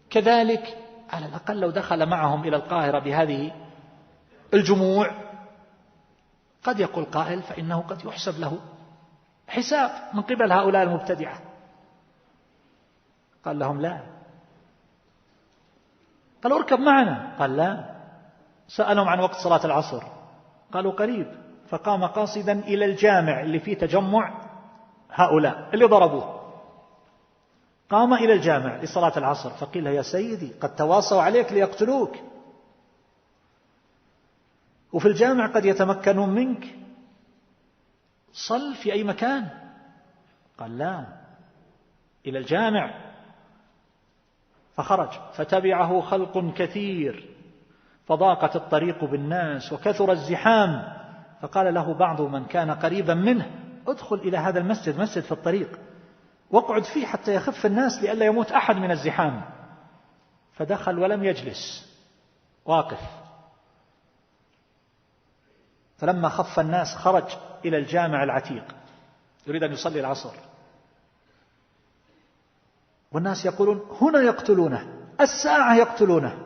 كذلك، على الأقل لو دخل معهم إلى القاهرة بهذه الجموع قد يقول قائل فإنه قد يحسب له حساب من قبل هؤلاء المبتدعة. قال لهم لا. قالوا اركب معنا، قال لا. سألهم عن وقت صلاة العصر، قالوا قريب. فقام قاصدا إلى الجامع اللي فيه تجمع هؤلاء اللي ضربوه، قام إلى الجامع لصلاة العصر. فقيل يا سيدي قد تواصوا عليك ليقتلوك، وفي الجامع قد يتمكنون منك، صل في أي مكان. قال لا، إلى الجامع. فخرج فتبعه خلق كثير، فضاقت الطريق بالناس وكثر الزحام. فقال له بعض من كان قريبا منه ادخل إلى هذا المسجد، مسجد في الطريق، واقعد فيه حتى يخف الناس لئلا يموت أحد من الزحام. فدخل ولم يجلس، واقف. فلما خف الناس خرج إلى الجامع العتيق يريد أن يصلي العصر، والناس يقولون هنا يقتلونه، الساعة يقتلونه.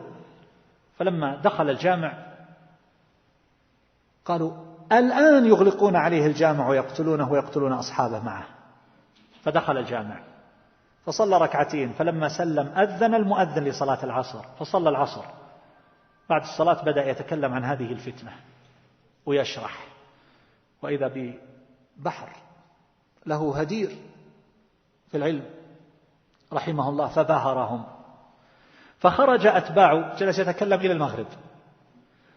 فلما دخل الجامع قالوا الآن يغلقون عليه الجامع ويقتلونه ويقتلون أصحابه معه. فدخل الجامع فصلى ركعتين، فلما سلم أذن المؤذن لصلاة العصر، فصلى العصر. بعد الصلاة بدأ يتكلم عن هذه الفتنة ويشرح، وإذا ببحر له هدير في العلم رحمه الله فبهرهم. فخرج أتباعه، جلس يتكلم إلى المغرب،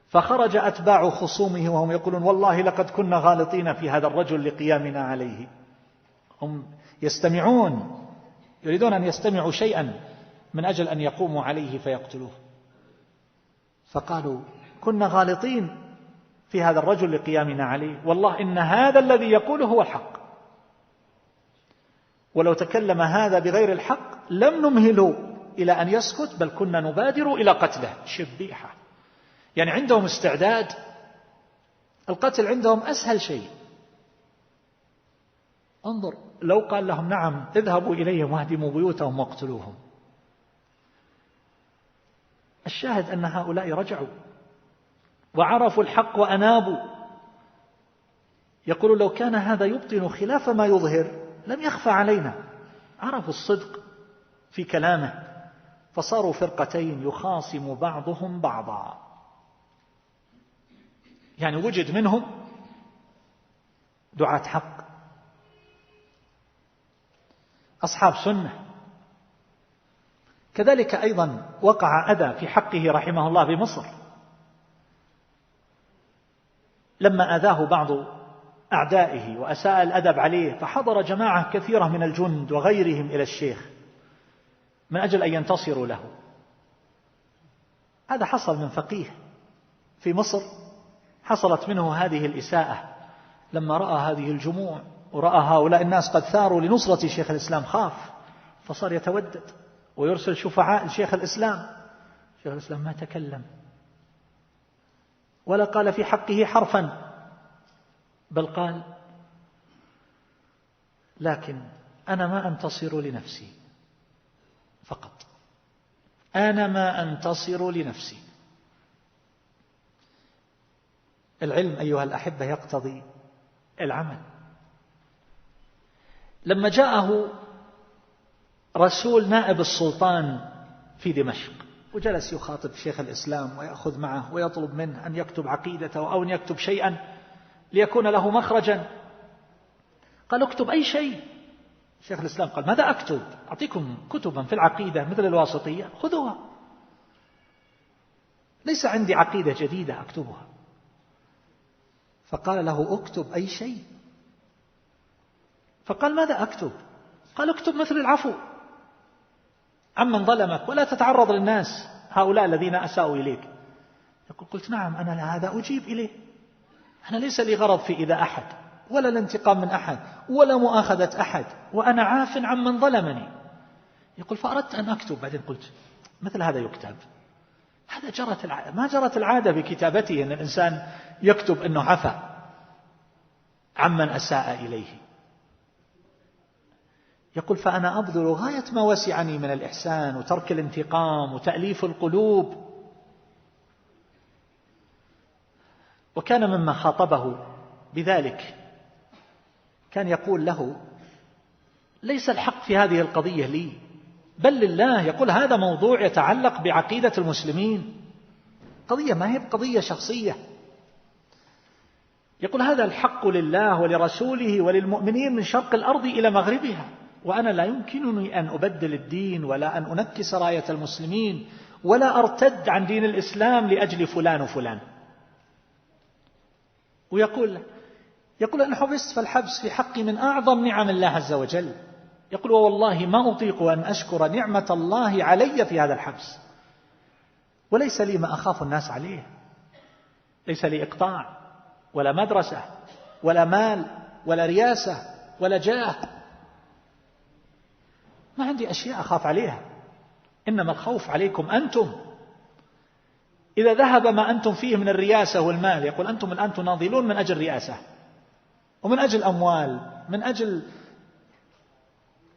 فخرج أتباع خصومه وهم يقولون والله لقد كنا غالطين في هذا الرجل لقيامنا عليه. هم يستمعون، يريدون أن يستمعوا شيئا من أجل أن يقوموا عليه فيقتلوه. فقالوا كنا غالطين في هذا الرجل لقيامنا عليه، والله إن هذا الذي يقوله هو الحق، ولو تكلم هذا بغير الحق لم نمهله إلى أن يسكت، بل كنا نبادر إلى قتله. شبيحة، يعني عندهم استعداد، القتل عندهم أسهل شيء. انظر، لو قال لهم نعم اذهبوا إليهم واهدموا بيوتهم واقتلوهم. الشاهد أن هؤلاء رجعوا وعرفوا الحق وأنابوا. يقول لو كان هذا يبطن خلاف ما يظهر لم يخفى علينا. عرفوا الصدق في كلامه، فصاروا فرقتين يخاصم بعضهم بعضا. يعني وجد منهم دعاة حق، أصحاب سنة. كذلك أيضا وقع أذى في حقه رحمه الله بمصر، لما أذاه بعض أعدائه وأساء الأدب عليه، فحضر جماعة كثيرة من الجند وغيرهم إلى الشيخ من أجل أن ينتصروا له. هذا حصل من فقيه في مصر، حصلت منه هذه الإساءة لما رأى هذه الجموع ورأى هؤلاء الناس قد ثاروا لنصرة شيخ الإسلام، خاف فصار يتودد ويرسل شفعاء لشيخ الإسلام. شيخ الإسلام ما تكلم ولا قال في حقه حرفا، بل قال: لكن أنا ما أنتصر لنفسي فقط، أنا ما أنتصر لنفسي. العلم أيها الأحبة يقتضي العمل. لما جاءه رسول نائب السلطان في دمشق وجلس يخاطب شيخ الإسلام ويأخذ معه ويطلب منه أن يكتب عقيدته أو أن يكتب شيئا ليكون له مخرجا، قال: اكتب أي شيء. شيخ الإسلام قال: ماذا أكتب؟ أعطيكم كتبا في العقيدة مثل الواسطية، خذوها، ليس عندي عقيدة جديدة أكتبها. فقال له: اكتب أي شيء. فقال: ماذا أكتب؟ قال: اكتب مثل العفو عمن ظلمك ولا تتعرض للناس هؤلاء الذين أساءوا إليك. يقول: قلت: نعم، أنا هذا أجيب إليه، أنا ليس لي غرض في إذا أحد ولا الانتقام من أحد ولا مؤاخذة أحد، وأنا عاف عمن ظلمني. يقول: فأردت أن أكتب، بعدين قلت: مثل هذا يكتب، هذا ما جرت العادة بكتابته أن الإنسان يكتب أنه عفى عمن أساء إليه. يقول: فأنا أبذل غاية ما وسعني من الإحسان وترك الانتقام وتأليف القلوب. وكان مما خاطبه بذلك كان يقول له: ليس الحق في هذه القضية لي بل لله. يقول: هذا موضوع يتعلق بعقيدة المسلمين، قضية ما هي قضية شخصية. يقول: هذا الحق لله ولرسوله وللمؤمنين من شرق الأرض إلى مغربها، وأنا لا يمكنني أن أبدل الدين ولا أن أنكس راية المسلمين ولا أرتد عن دين الإسلام لأجل فلان وفلان. ويقول أن حبست، فالحبس في حقي من أعظم نعم الله عز وجل. يقول: والله ما أطيق أن أشكر نعمة الله علي في هذا الحبس، وليس لي ما أخاف الناس عليه، ليس لي إقطاع ولا مدرسة ولا مال ولا رياسة ولا جاه، ما عندي أشياء أخاف عليها، إنما الخوف عليكم أنتم. إذا ذهب ما أنتم فيه من الرياسة والمال، يقول: أنتم الآن تناضلون من أجل رياسة ومن أجل أموال، من أجل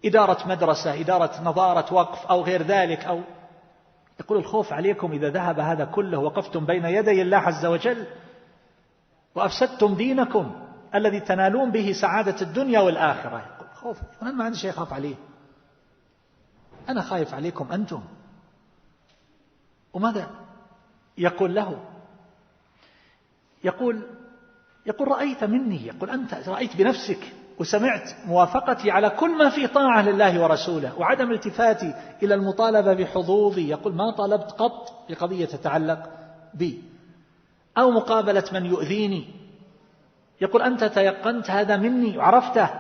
إدارة مدرسة، إدارة نظارة وقف أو غير ذلك، أو يقول: الخوف عليكم إذا ذهب هذا كله وقفتم بين يدي الله عز وجل وأفسدتم دينكم الذي تنالون به سعادة الدنيا والآخرة. يقول: خوف، أنا ما عندي شيء أخاف عليه، أنا خايف عليكم أنتم. وماذا يقول له؟ يقول: رأيت مني، يقول: أنت رأيت بنفسك وسمعت موافقتي على كل ما فيه طاعة لله ورسوله وعدم التفاتي إلى المطالبة بحظوظي. يقول: ما طلبت قط بقضية تتعلق بي أو مقابلة من يؤذيني. يقول: أنت تيقنت هذا مني وعرفته،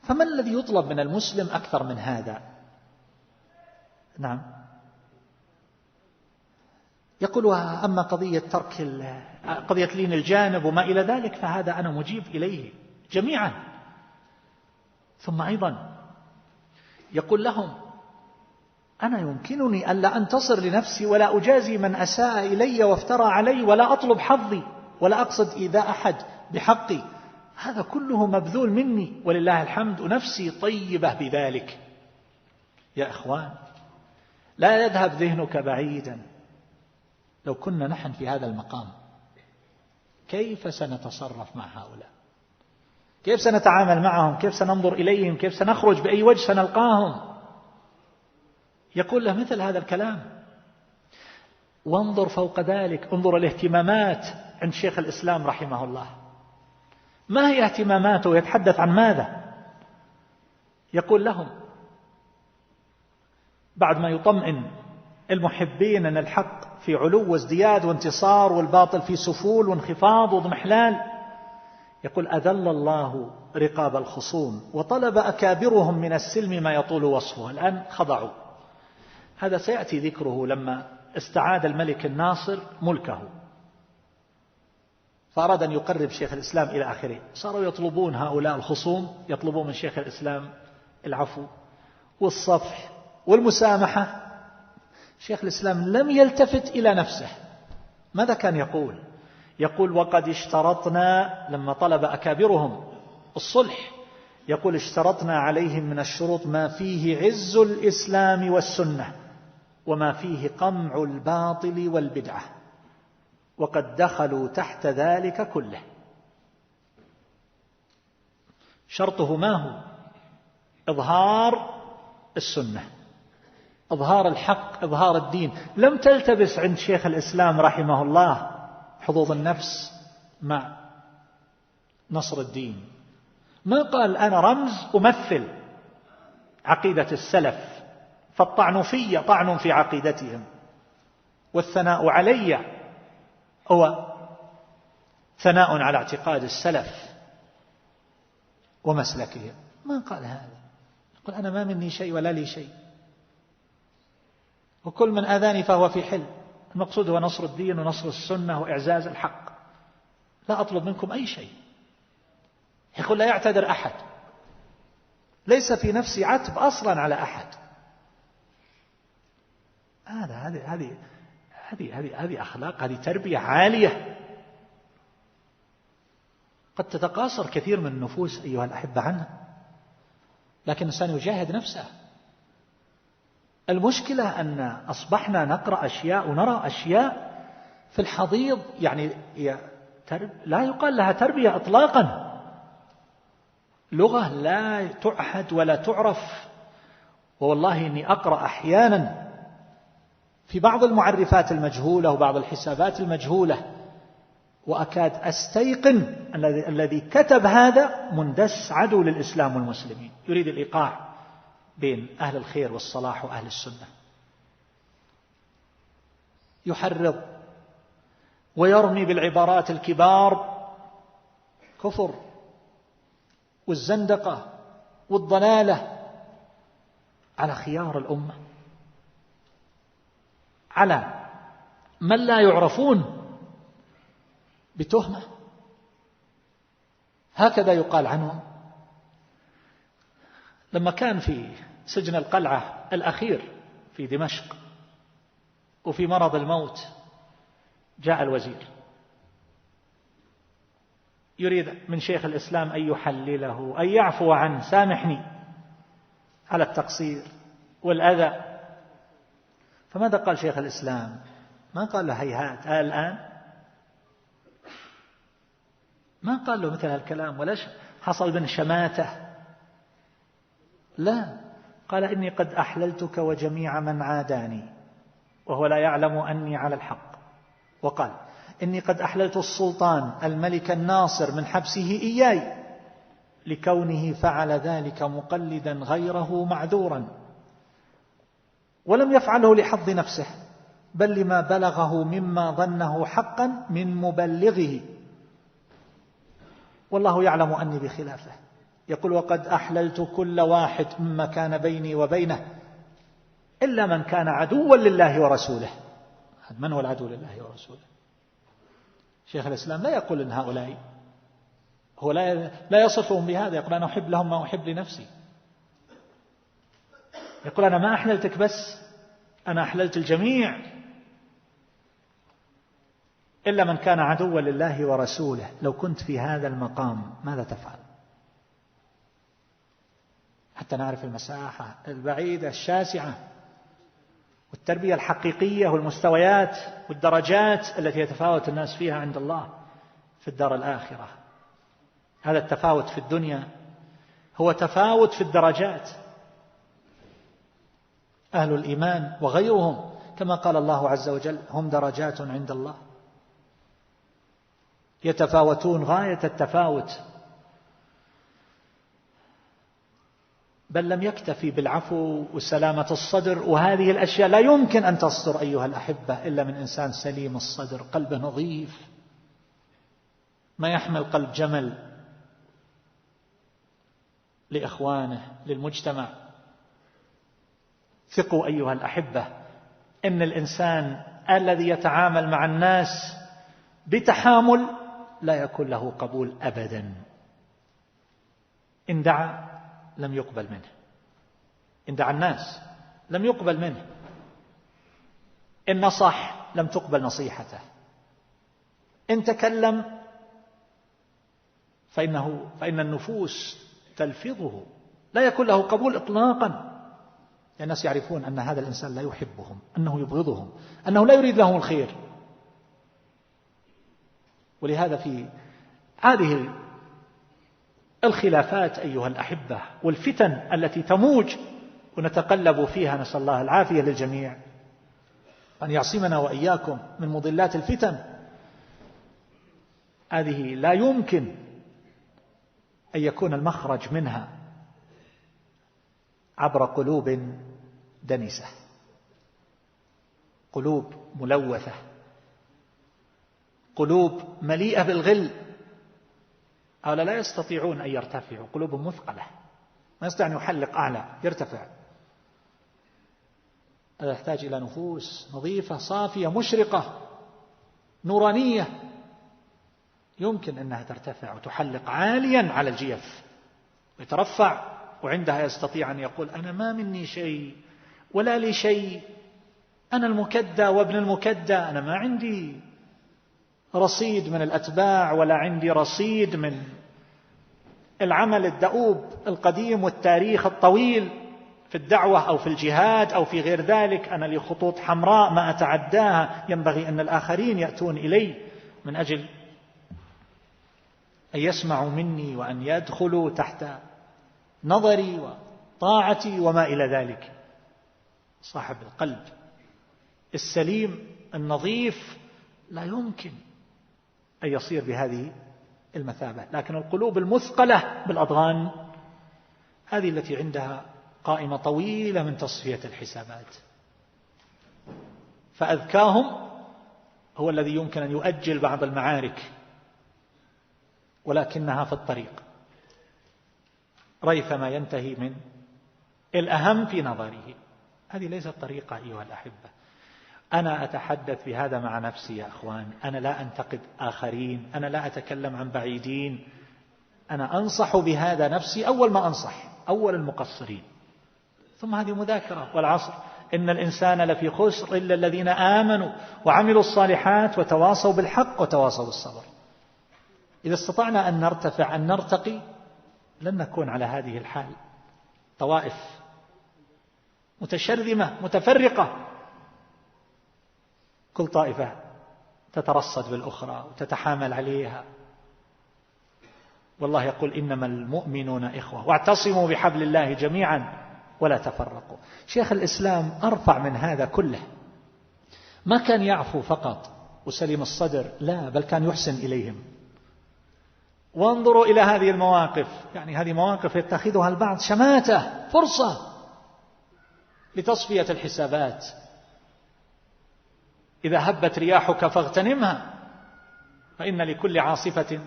فما الذي يطلب من المسلم أكثر من هذا؟ نعم. يقول: أما قضية لين الجانب وما إلى ذلك فهذا أنا مجيب إليه جميعا. ثم أيضا يقول لهم: أنا يمكنني ألا أنتصر لنفسي ولا أجازي من أساء إلي وافترى علي ولا أطلب حظي ولا أقصد إيذاء أحد بحقي، هذا كله مبذول مني ولله الحمد، ونفسي طيبة بذلك. يا إخوان، لا يذهب ذهنك بعيدا. لو كنا نحن في هذا المقام كيف سنتصرف مع هؤلاء؟ كيف سنتعامل معهم؟ كيف سننظر إليهم؟ كيف سنخرج؟ بأي وجه سنلقاهم؟ يقول له مثل هذا الكلام. وانظر فوق ذلك، انظر الاهتمامات عند شيخ الإسلام رحمه الله، ما هي اهتماماته؟ يتحدث عن ماذا؟ يقول لهم بعد ما يطمئن المحبين أن الحق في علو وازدياد وانتصار والباطل في سفول وانخفاض واضمحلال، يقول أذل الله رقاب الخصوم وطلب أكابرهم من السلم ما يطول وصفه. الآن خضعوا. هذا سيأتي ذكره لما استعاد الملك الناصر ملكه، فأراد أن يقرب شيخ الإسلام إلى آخره. صاروا يطلبون هؤلاء الخصوم، يطلبون من شيخ الإسلام العفو والصفح والمسامحة. شيخ الإسلام لم يلتفت إلى نفسه. ماذا كان يقول؟ يقول وقد اشترطنا، لما طلب أكابرهم الصلح، يقول اشترطنا عليهم من الشروط ما فيه عز الإسلام والسنة وما فيه قمع الباطل والبدعة، وقد دخلوا تحت ذلك كله. شرطه ما هو؟ إظهار السنة، إظهار الحق، إظهار الدين. لم تلتبس عند شيخ الإسلام رحمه الله حظوظ النفس مع نصر الدين. ما قال أنا رمز أمثل عقيدة السلف، فالطعن في طعن في عقيدتهم، والثناء علي هو ثناء على اعتقاد السلف ومسلكهم. ما قال هذا. يقول أنا ما مني شيء ولا لي شيء، وكل من آذاني فهو في حل. المقصود هو نصر الدين ونصر السنة وإعزاز الحق. لا أطلب منكم أي شيء. يقول لا يعتذر أحد، ليس في نفسي عتب أصلا على أحد. هذه أخلاق، هذه تربية عالية قد تتقاصر كثير من النفوس أيها الأحبة عنها، لكن الإنسان يجاهد نفسه. المشكلة أن أصبحنا نقرأ أشياء ونرى أشياء في الحضيض، يعني لا يقال لها تربية إطلاقا. لغة لا تعهد ولا تعرف. والله إني أقرأ أحيانا في بعض المعرفات المجهولة وبعض الحسابات المجهولة، وأكاد أستيقن الذي كتب هذا مندس عدو للإسلام والمسلمين، يريد الإيقاع بين أهل الخير والصلاح وأهل السنة. يحرض ويرمي بالعبارات الكبار كفر والزندقة والضلالة على خيار الأمة، على من لا يعرفون بتهمة. هكذا يقال عنهم. لما كان في سجن القلعة الأخير في دمشق وفي مرض الموت، جاء الوزير يريد من شيخ الإسلام أن يحلله، أن يعفو عنه، سامحني على التقصير والأذى. فماذا قال شيخ الإسلام؟ ما قال له هيهات الآن، ما قال له مثل هالكلام ولا حصل من شماته، لا، قال إني قد أحللتك وجميع من عاداني وهو لا يعلم أني على الحق. وقال إني قد أحللت السلطان الملك الناصر من حبسه إياي لكونه فعل ذلك مقلدا غيره معذورا، ولم يفعله لحظ نفسه بل لما بلغه مما ظنه حقا من مبلغه، والله يعلم أني بخلافه. يقول وقد أحللت كل واحد مما كان بيني وبينه إلا من كان عدوا لله ورسوله. من هو العدو لله ورسوله؟ شيخ الإسلام لا يقول إن هؤلاء، هو لا يصفهم بهذا، يقول أنا أحب لهم ما أحب لنفسي. يقول أنا ما أحللتك بس، أنا أحللت الجميع إلا من كان عدوا لله ورسوله. لو كنت في هذا المقام ماذا تفعل؟ حتى نعرف المساحة البعيدة الشاسعة والتربية الحقيقية والمستويات والدرجات التي يتفاوت الناس فيها عند الله في الدار الآخرة. هذا التفاوت في الدنيا هو تفاوت في الدرجات. أهل الإيمان وغيرهم كما قال الله عز وجل هم درجات عند الله، يتفاوتون غاية التفاوت بل لم يكتفي بالعفو وسلامة الصدر، وهذه الأشياء لا يمكن أن تصدر أيها الأحبة إلا من إنسان سليم الصدر، قلبه نظيف، ما يحمل قلب جمل لإخوانه للمجتمع. ثقوا أيها الأحبة إن الإنسان الذي يتعامل مع الناس بتحامل لا يكون له قبول أبدا. إن دعا لم يقبل منه، إن دعا الناس لم يقبل منه، إن نصح لم تقبل نصيحته، إن تكلم فإن النفوس تلفظه، لا يكون له قبول إطلاقا. الناس يعرفون أن هذا الإنسان لا يحبهم، أنه يبغضهم، أنه لا يريد لهم الخير. ولهذا في هذه الخلافات أيها الأحبة والفتن التي تموج ونتقلب فيها، نسأل الله العافية للجميع، أن يعصمنا وإياكم من مضلات الفتن، هذه لا يمكن أن يكون المخرج منها عبر قلوب دنسة، قلوب ملوثة، قلوب مليئة بالغل. هؤلاء لا يستطيعون أن يرتفعوا، قلوبهم مثقلة، ما يستطيع أن يحلق أعلى يرتفع. هذا يحتاج إلى نفوس نظيفة صافية مشرقة نورانية يمكن أنها ترتفع وتحلق عاليا على الجيف ويترفع، وعندها يستطيع أن يقول أنا ما مني شيء ولا لي شيء، أنا المكدى وابن المكدى، أنا ما عندي رصيد من الأتباع ولا عندي رصيد من العمل الدؤوب القديم والتاريخ الطويل في الدعوة أو في الجهاد أو في غير ذلك، أنا لي خطوط حمراء ما أتعداها، ينبغي أن الآخرين يأتون إلي من أجل أن يسمعوا مني وأن يدخلوا تحت نظري وطاعتي وما إلى ذلك. صاحب القلب السليم النظيف لا يمكن أن يصير بهذه المثابة، لكن القلوب المثقلة بالأضغان هذه التي عندها قائمة طويلة من تصفية الحسابات، فأذكاهم هو الذي يمكن أن يؤجل بعض المعارك، ولكنها في الطريق ريثما ينتهي من الأهم في نظره. هذه ليست طريقة أيها الأحبة. أنا أتحدث بهذا مع نفسي يا أخوان، أنا لا أنتقد آخرين، أنا لا أتكلم عن بعيدين، أنا أنصح بهذا نفسي أول ما أنصح، أول المقصرين، ثم هذه مذاكرة. والعصر إن الإنسان لفي خسر إلا الذين آمنوا وعملوا الصالحات وتواصوا بالحق وتواصوا بالصبر. إذا استطعنا أن نرتفع أن نرتقي لن نكون على هذه الحال، طوائف متشرذمة متفرقة، كل طائفة تترصد بالأخرى وتتحامل عليها. والله يقول إنما المؤمنون إخوة واعتصموا بحبل الله جميعا ولا تفرقوا. شيخ الإسلام أرفع من هذا كله، ما كان يعفو فقط وسليم الصدر، لا، بل كان يحسن إليهم. وانظروا إلى هذه المواقف، يعني هذه مواقف يتخذها البعض شماتة، فرصة لتصفية الحسابات. إذا هبت رياحك فاغتنمها فإن لكل عاصفة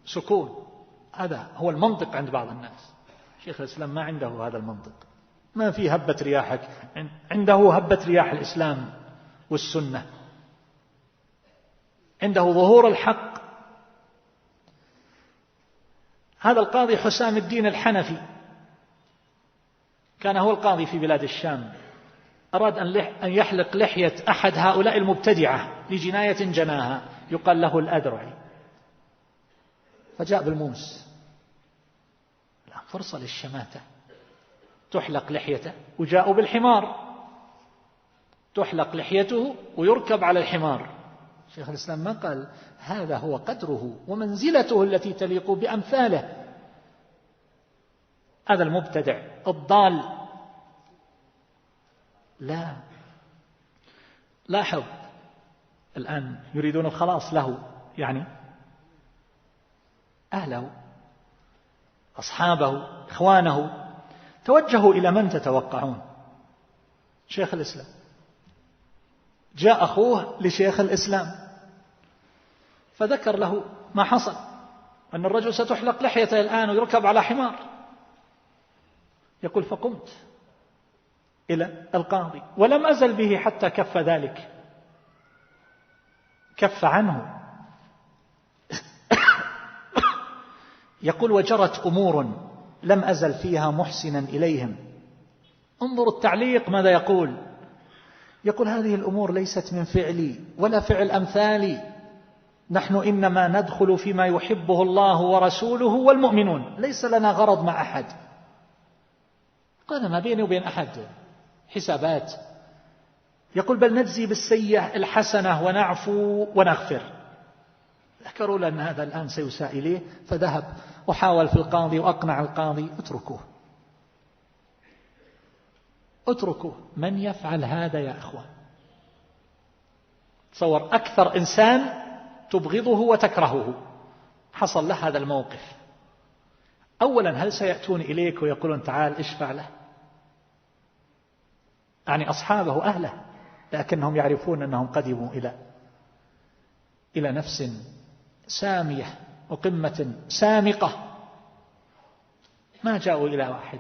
سكون. هذا هو المنطق عند بعض الناس. شيخ الإسلام ما عنده هذا المنطق، ما في هبت رياحك، عنده هبت رياح الإسلام والسنة، عنده ظهور الحق. هذا القاضي حسام الدين الحنفي كان هو القاضي في بلاد الشام، أراد أن يحلق لحية أحد هؤلاء المبتدعة لجناية جناها يقال له الأذرعي، فجاء بالموس. لا، فرصة للشماتة، تحلق لحيته، وجاءوا بالحمار تحلق لحيته ويركب على الحمار. شيخ الإسلام ما قال هذا هو قدره ومنزلته التي تليق بأمثاله. هذا المبتدع الضال، لا، لاحظ الآن يريدون الخلاص له، يعني أهله أصحابه إخوانه، توجهوا إلى من تتوقعون؟ شيخ الإسلام. جاء أخوه لشيخ الإسلام فذكر له ما حصل، أن الرجل ستحلق لحيته الآن ويركب على حمار. يقول فقمت إلى القاضي ولم أزل به حتى كف ذلك، كف عنه. يقول وجرت أمور لم أزل فيها محسنا إليهم. انظروا التعليق ماذا يقول. يقول هذه الأمور ليست من فعلي ولا فعل أمثالي، نحن إنما ندخل فيما يحبه الله ورسوله والمؤمنون، ليس لنا غرض مع أحد. قال ما بيني وبين أحد حسابات. يقول بل نجزي بالسيئة الحسنة ونعفو ونغفر. ذكروا له أن هذا الآن سيساء إليه، فذهب وحاول في القاضي وأقنع القاضي اتركوه. من يفعل هذا يا أخوان؟ تصور أكثر إنسان تبغضه وتكرهه حصل له هذا الموقف. أولا هل سيأتون إليك ويقولون تعال اشفع له؟ يعني أصحابه أهله، لكنهم يعرفون أنهم قدموا إلى نفس سامية وقمة سامقة. ما جاءوا إلى واحد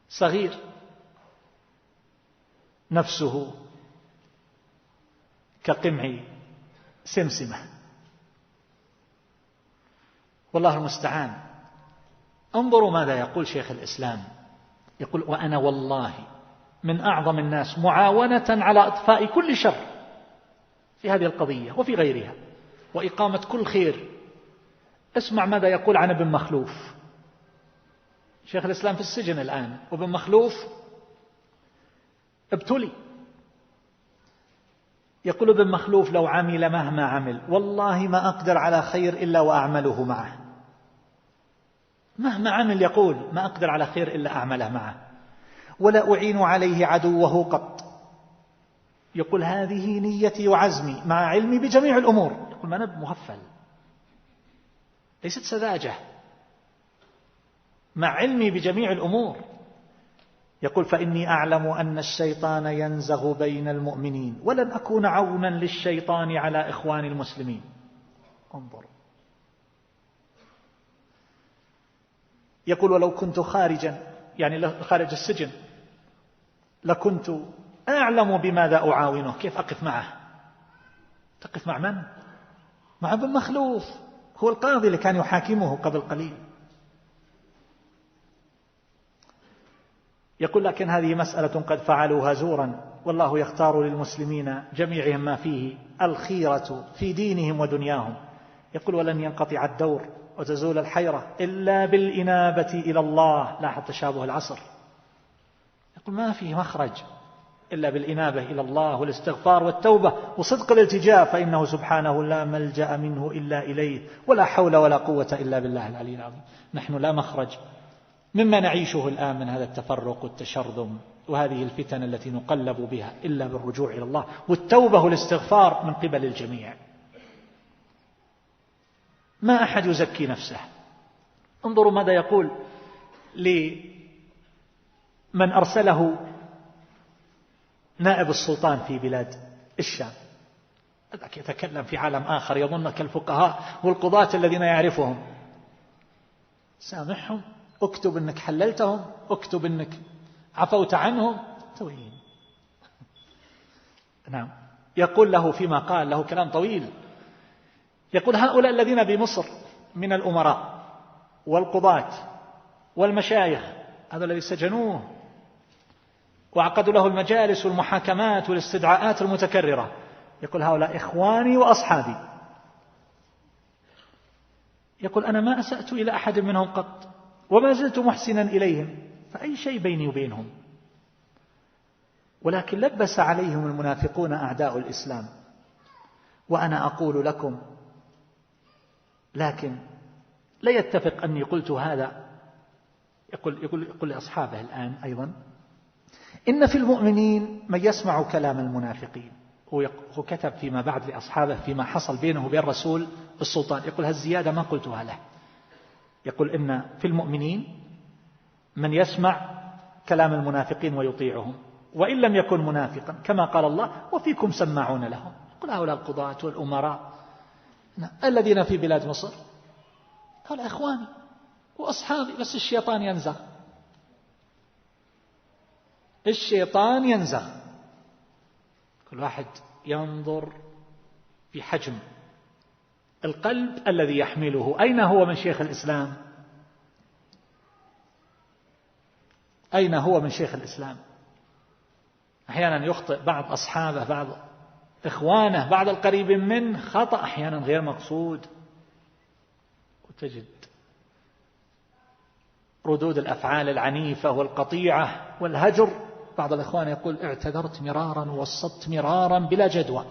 صغير نفسه كقمع سمسمة. والله المستعان. انظروا ماذا يقول شيخ الإسلام. يقول وأنا والله من أعظم الناس معاونة على إطفاء كل شر في هذه القضية وفي غيرها وإقامة كل خير. اسمع ماذا يقول عن ابن مخلوف. شيخ الإسلام في السجن الآن، وابن مخلوف ابتلي. يقول ابن مخلوف لو عمل مهما عمل والله ما أقدر على خير إلا وأعمله معه. مهما عمل يقول ما أقدر على خير إلا أعمله معه، ولا أعين عليه عدوه قط. يقول هذه نيتي وعزمي مع علمي بجميع الأمور. يقول ما أنا مغفل، ليست سذاجة، مع علمي بجميع الأمور. يقول فإني أعلم أن الشيطان ينزغ بين المؤمنين ولن أكون عونا للشيطان على إخوان المسلمين. انظروا. يقول ولو كنت خارجا، يعني خارج السجن، لكنت أعلم بماذا أعاونه. كيف أقف معه؟ تقف مع من؟ مع ابن مخلوف، هو القاضي اللي كان يحاكمه قبل قليل. يقول لكن هذه مسألة قد فعلوها زورا، والله يختار للمسلمين جميعهم ما فيه الخيرة في دينهم ودنياهم. يقول ولن ينقطع الدور وتزول الحيرة إلا بالإنابة إلى الله. لاحظ تشابه العصر. يقول ما فيه مخرج إلا بالإنابة إلى الله والاستغفار والتوبة وصدق الالتجاء، فإنه سبحانه لا ملجأ منه إلا إليه ولا حول ولا قوة إلا بالله العلي العظيم. نحن لا مخرج مما نعيشه الآن من هذا التفرق والتشرذم وهذه الفتن التي نقلب بها إلا بالرجوع إلى الله والتوبة والاستغفار من قبل الجميع. ما أحد يزكي نفسه. انظروا ماذا يقول لمن أرسله نائب السلطان في بلاد الشام. هذاك يتكلم في عالم آخر، يظنك الفقهاء والقضاة الذين يعرفهم. سامحهم، اكتب انك حللتهم، اكتب انك عفوت عنهم. توين. نعم. يقول له فيما قال له كلام طويل. يقول هؤلاء الذين بمصر من الأمراء والقضاة والمشايخ، هذا الذي سجنوه وعقدوا له المجالس والمحاكمات والاستدعاءات المتكررة، يقول هؤلاء إخواني وأصحابي. يقول أنا ما أسأت إلى أحد منهم قط وما زلت محسنا إليهم، فأي شيء بيني وبينهم؟ ولكن لبس عليهم المنافقون أعداء الإسلام. وأنا أقول لكم، لكن لا يتفق أني قلت هذا. يقول لأصحابه الآن أيضا إن في المؤمنين من يسمع كلام المنافقين. هو كتب فيما بعد لأصحابه فيما حصل بينه وبين رسول السلطان. يقول هالزيادة ما قلتها له. يقول إن في المؤمنين من يسمع كلام المنافقين ويطيعهم، وإن لم يكن منافقا كما قال الله وفيكم سماعون لهم. قل هؤلاء القضاة والأمراء الذين في بلاد مصر هؤلاء إخواني وأصحابي، بس الشيطان ينزغ، الشيطان ينزغ. كل واحد ينظر بحجم القلب الذي يحمله. أين هو من شيخ الإسلام؟ أين هو من شيخ الإسلام؟ أحيانا يخطئ بعض أصحابه، بعض إخوانه، بعض القريب منه خطأ أحيانا غير مقصود، وتجد ردود الأفعال العنيفة والقطيعة والهجر. بعض الإخوان يقول اعتذرت مرارا ووسطت مرارا بلا جدوى.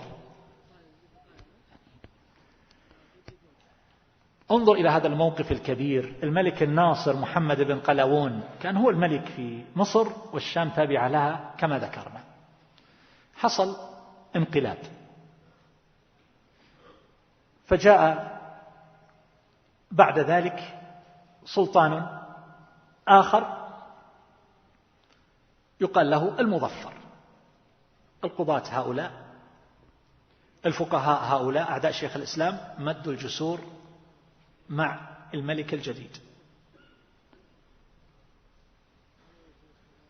انظر إلى هذا الموقف الكبير. الملك الناصر محمد بن قلاوون كان هو الملك في مصر، والشام تابعة لها كما ذكرنا. حصل انقلاب، فجاء بعد ذلك سلطان آخر يقال له المظفر. القضاة هؤلاء، الفقهاء هؤلاء أعداء شيخ الإسلام مدوا الجسور مع الملك الجديد،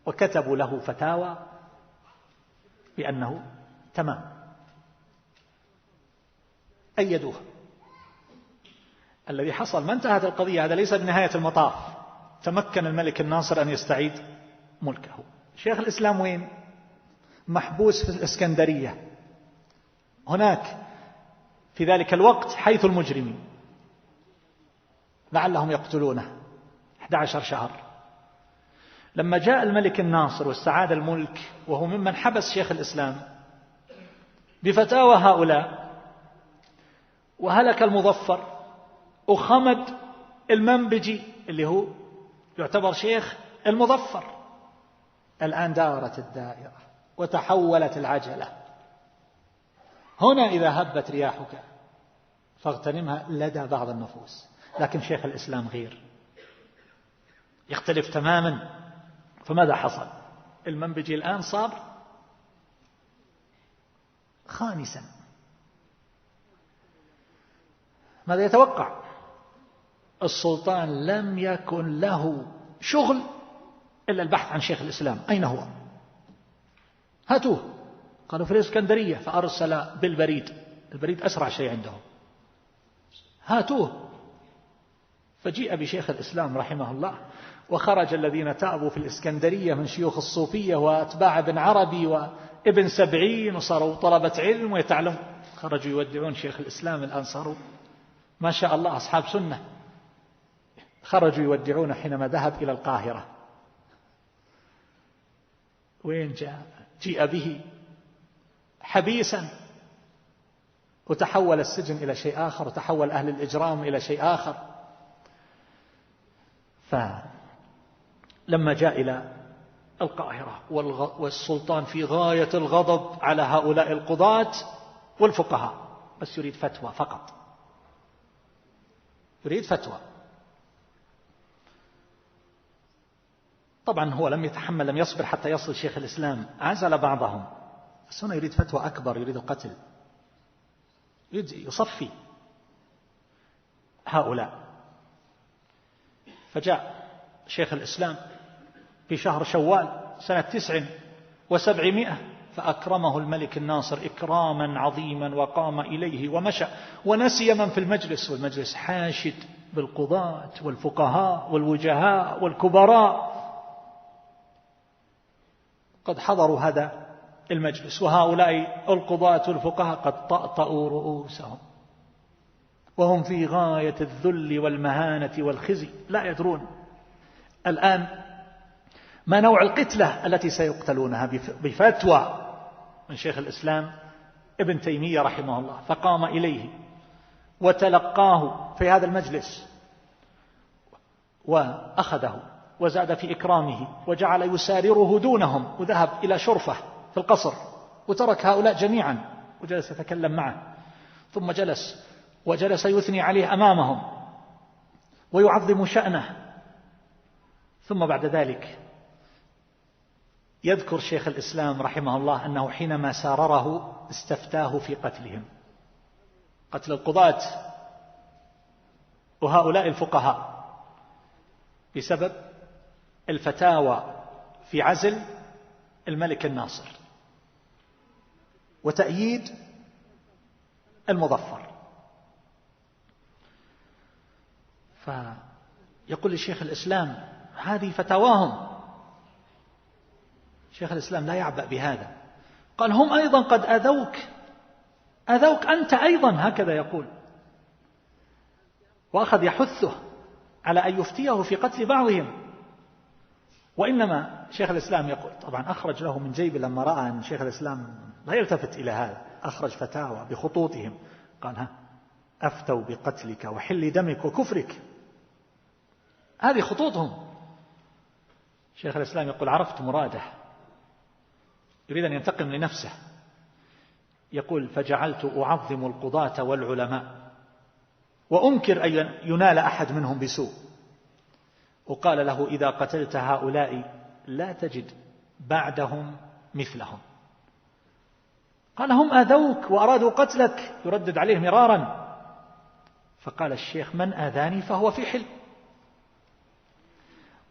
وكتبوا له فتاوى بأنه تمام، أيدوها. الذي حصل ما انتهت القضية، هذا ليس بنهاية المطاف. تمكن الملك الناصر أن يستعيد ملكه. شيخ الإسلام وين؟ محبوس في الإسكندرية، هناك في ذلك الوقت حيث المجرمين، لعلهم يقتلونه. 11 شهر. لما جاء الملك الناصر واستعاد الملك، وهو ممن حبس شيخ الإسلام بفتاوى هؤلاء، وهلك المظفر وخمد المنبجي اللي هو يعتبر شيخ المظفر. الآن دارت الدائرة وتحولت العجلة. هنا إذا هبت رياحك فاغتنمها لدى بعض النفوس، لكن شيخ الإسلام غير، يختلف تماما. فماذا حصل؟ المنبجي الآن صار خامسا. ماذا يتوقع؟ السلطان لم يكن له شغل إلا البحث عن شيخ الإسلام. أين هو؟ هاتوه. قالوا في الإسكندرية، فأرسل بالبريد، البريد أسرع شيء عندهم، هاتوه. فجيء بشيخ الإسلام رحمه الله، وخرج الذين تابوا في الإسكندرية من شيوخ الصوفية وأتباع ابن عربي وابن سبعين، وصاروا طلبة علم ويتعلم، خرجوا يودعون شيخ الإسلام. الآن صاروا ما شاء الله أصحاب سنة. خرجوا يودعون حينما ذهب إلى القاهرة. وين جاء؟ جيء به حبيسا، وتحول السجن إلى شيء آخر، وتحول أهل الإجرام إلى شيء آخر. فلما جاء إلى القاهرة والسلطان في غاية الغضب على هؤلاء القضاة والفقهاء، بس يريد فتوى فقط، يريد فتوى. طبعا هو لم يتحمل، لم يصبر حتى يصل شيخ الإسلام، عزل بعضهم، بس هنا يريد فتوى أكبر، يريد القتل، يريد يصفي هؤلاء. فجاء شيخ الإسلام في شهر شوال سنة 9 و700، فأكرمه الملك الناصر إكراما عظيما، وقام إليه ومشى، ونسي من في المجلس، والمجلس حاشد بالقضاة والفقهاء والوجهاء والكبراء، قد حضروا هذا المجلس، وهؤلاء القضاة والفقهاء قد طأطأوا رؤوسهم، وهم في غاية الذل والمهانة والخزي، لا يدرون الآن ما نوع القتلة التي سيقتلونها بفتوى من شيخ الإسلام ابن تيمية رحمه الله. فقام إليه وتلقاه في هذا المجلس، وأخذه وزاد في إكرامه، وجعل يسارره دونهم، وذهب إلى شرفة في القصر، وترك هؤلاء جميعا وجلس يتكلم معه. ثم وجلس يثني عليه أمامهم ويعظم شأنه. ثم بعد ذلك يذكر شيخ الإسلام رحمه الله أنه حينما سارره استفتاه في قتلهم، قتل القضاة وهؤلاء الفقهاء، بسبب الفتاوى في عزل الملك الناصر وتأييد المظفر. فيقول لشيخ الإسلام هذه فتاواهم. شيخ الإسلام لا يعبأ بهذا، قال هم أيضا قد أذوك أنت أيضا، هكذا يقول. وأخذ يحثه على أن يفتيه في قتل بعضهم. وإنما شيخ الإسلام يقول، طبعا أخرج له من جيبه لما رأى أن شيخ الإسلام لا يلتفت إلى هذا، أخرج فتاوى بخطوطهم، قال أفتوا بقتلك وحل دمك وكفرك، هذه خطوطهم. شيخ الإسلام يقول عرفت مراده، يريد أن ينتقم لنفسه. يقول فجعلت أعظم القضاة والعلماء وأنكر أن ينال أحد منهم بسوء، وقال له إذا قتلت هؤلاء لا تجد بعدهم مثلهم. قال هم آذوك وأرادوا قتلك، يردد عليه مرارا. فقال الشيخ من آذاني فهو في حل،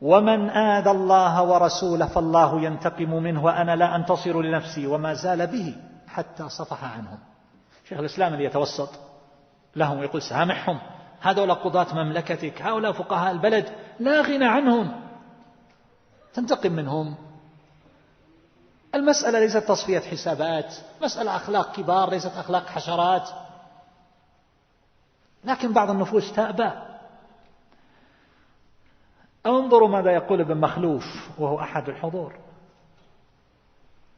ومن آذى الله ورسوله فالله ينتقم منه وأنا لا أنتصر لنفسي، وما زال به حتى صفح عنهم. شيخ الإسلام اللي يتوسط لهم ويقول سامحهم، هذول قضاة مملكتك، هؤلاء فقهاء البلد لا غنى عنهم، تنتقم منهم. المسألة ليست تصفية حسابات، مسألة أخلاق كبار، ليست أخلاق حشرات. لكن بعض النفوس تأبى. انظروا ماذا يقول ابن مخلوف وهو أحد الحضور،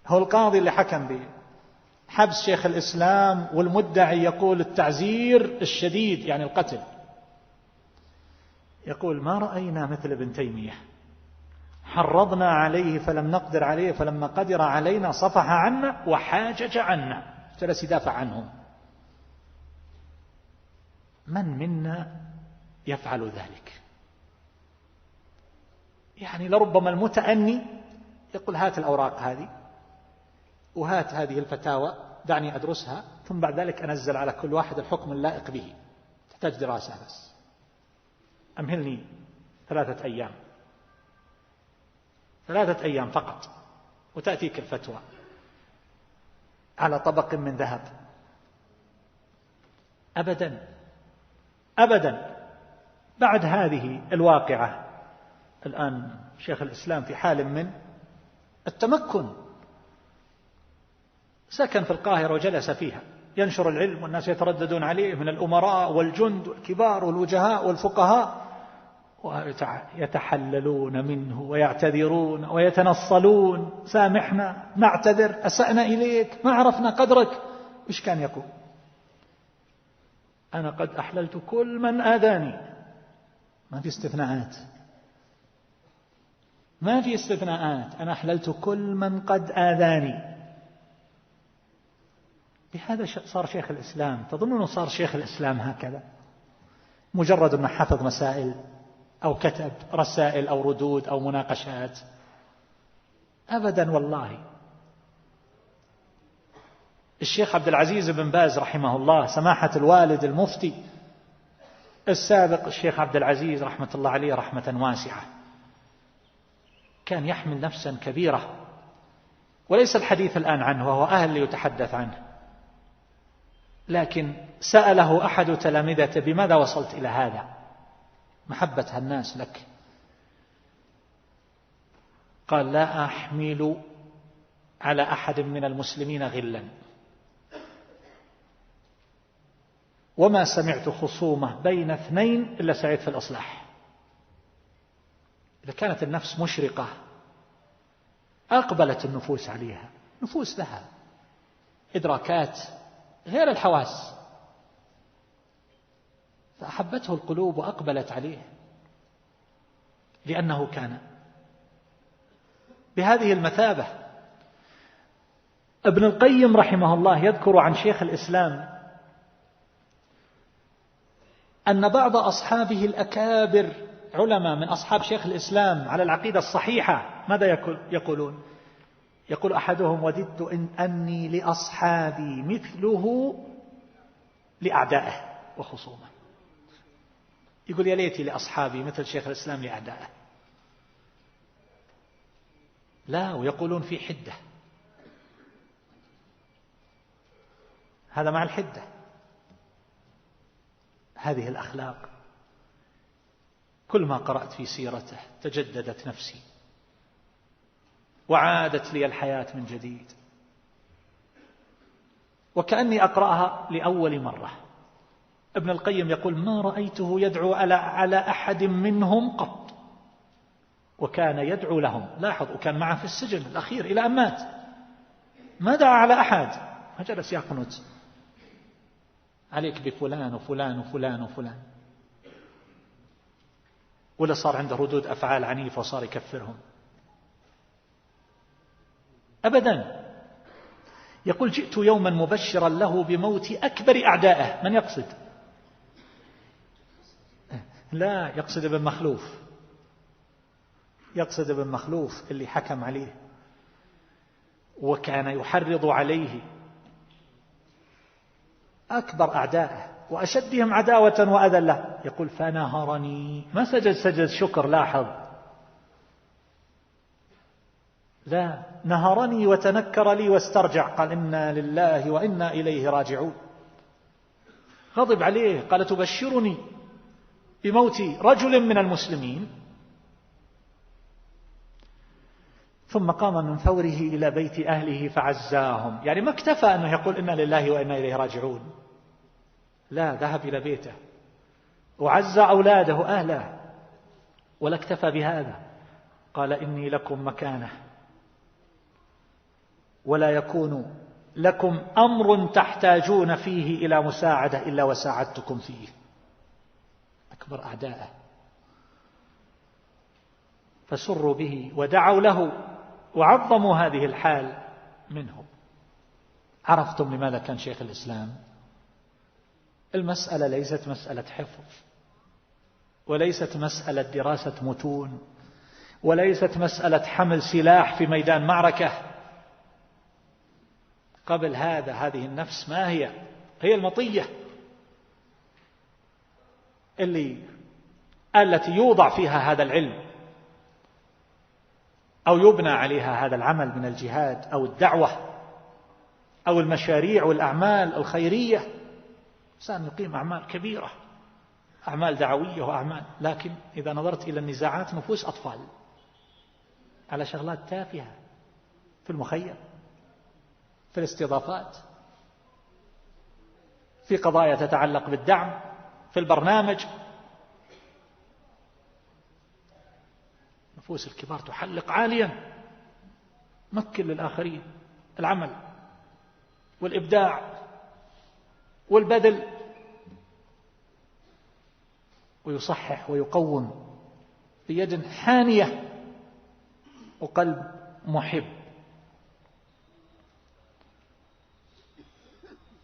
هو القاضي اللي حكم بحبس شيخ الإسلام، والمدعي يقول التعزير الشديد يعني القتل. يقول ما رأينا مثل ابن تيمية، حرضنا عليه فلم نقدر عليه، فلما قدر علينا صفح عنا وحاجج عنا، جلس يدافع عنهم. من منا يفعل ذلك؟ يعني لربما المتأني يقول هات الأوراق هذه وهات هذه الفتاوى دعني أدرسها، ثم بعد ذلك أنزل على كل واحد الحكم اللائق به، تحتاج دراسة بس، أمهلني 3 أيام، 3 أيام فقط وتأتيك الفتوى على طبق من ذهب. أبدا أبدا. بعد هذه الواقعة الآن شيخ الإسلام في حال من التمكن، سكن في القاهرة وجلس فيها ينشر العلم، والناس يترددون عليه من الأمراء والجند والكبار والوجهاء والفقهاء، ويتحللون منه ويعتذرون ويتنصلون، سامحنا، نعتذر، أسأنا إليك، ما عرفنا قدرك. وإيش كان يقول؟ أنا قد أحللت كل من آذاني. ما في استثناءات، ما في استثناءات، أنا أحللت كل من قد آذاني. بهذا صار شيخ الإسلام. تظنون صار شيخ الإسلام هكذا مجرد أنه حفظ مسائل أو كتب رسائل أو ردود أو مناقشات؟ أبدا والله. الشيخ عبد العزيز بن باز رحمه الله، سماحة الوالد المفتي السابق الشيخ عبد العزيز رحمة الله عليه رحمة واسعة، كان يحمل نفسا كبيرة، وليس الحديث الآن عنه وهو أهل ليتحدث عنه، لكن سأله أحد تلامذته بماذا وصلت إلى هذا؟ محبة الناس لك. قال لا أحمل على أحد من المسلمين غلا، وما سمعت خصومة بين 2 إلا سعيت في الإصلاح. إذا كانت النفس مشرقة أقبلت النفوس عليها، نفوس لها إدراكات غير الحواس، فأحبته القلوب وأقبلت عليه لأنه كان بهذه المثابة. ابن القيم رحمه الله يذكر عن شيخ الإسلام أن بعض أصحابه الأكابر علماء من أصحاب شيخ الإسلام على العقيدة الصحيحة ماذا يقولون؟ يقول أحدهم: وددت أني لأصحابي مثله لأعدائه وخصومه. يقول: يا ليتي لأصحابي مثل شيخ الإسلام لأعدائه. لا، ويقولون في حدة. هذا مع الحدة. هذه الأخلاق كل ما قرأت في سيرته تجددت نفسي وعادت لي الحياة من جديد، وكأني أقرأها لأول مرة. ابن القيم يقول: ما رأيته يدعو على أحد منهم قط، وكان يدعو لهم. لاحظ، وكان معه في السجن الأخير إلى أن مات، ما دعا على أحد، ما جلس يقنط عليك بفلان وفلان وفلان وفلان، ولا صار عنده ردود أفعال عنيفة وصار يكفرهم أبدا. يقول: جئت يوما مبشرا له بموت أكبر أعدائه. من يقصد؟ لا، يقصد ابن مخلوف، يقصد ابن مخلوف اللي حكم عليه وكان يحرض عليه أكبر أعدائه وأشدهم عداوة وأذلة. يقول: فنهرني، ما سجد شكر، لاحظ، لا، نهرني وتنكر لي واسترجع. قال: إنا لله وإنا إليه راجعون. غضب عليه، قال: تبشرني بموت رجل من المسلمين؟ ثم قام من فوره إلى بيت أهله فعزاهم. يعني ما اكتفى أنه يقول إنا لله وإنا إليه راجعون، لا، ذهب إلى بيته وعز أولاده أهله، ولا اكتفى بهذا، قال: إني لكم مكانة ولا يكون لكم أمر تحتاجون فيه إلى مساعدة إلا وساعدتكم فيه. أكبر أعداءه فسروا به ودعوا له وعظموا هذه الحال منهم. عرفتم لماذا كان شيخ الإسلام؟ المسألة ليست مسألة حفظ، وليست مسألة دراسة متون، وليست مسألة حمل سلاح في ميدان معركة. قبل هذا هذه النفس ما هي المطية التي يوضع فيها هذا العلم أو يبنى عليها هذا العمل من الجهاد أو الدعوة أو المشاريع والأعمال الخيرية. إنسان يقيم أعمال كبيرة، أعمال دعوية وأعمال، لكن إذا نظرت إلى النزاعات نفوس أطفال على شغلات تافهة في المخيم، في الاستضافات، في قضايا تتعلق بالدعم، في البرنامج. نفوس الكبار تحلق عاليا، مكن للآخرين العمل والإبداع والبذل، ويصحح ويقوم بيد حانية وقلب محب.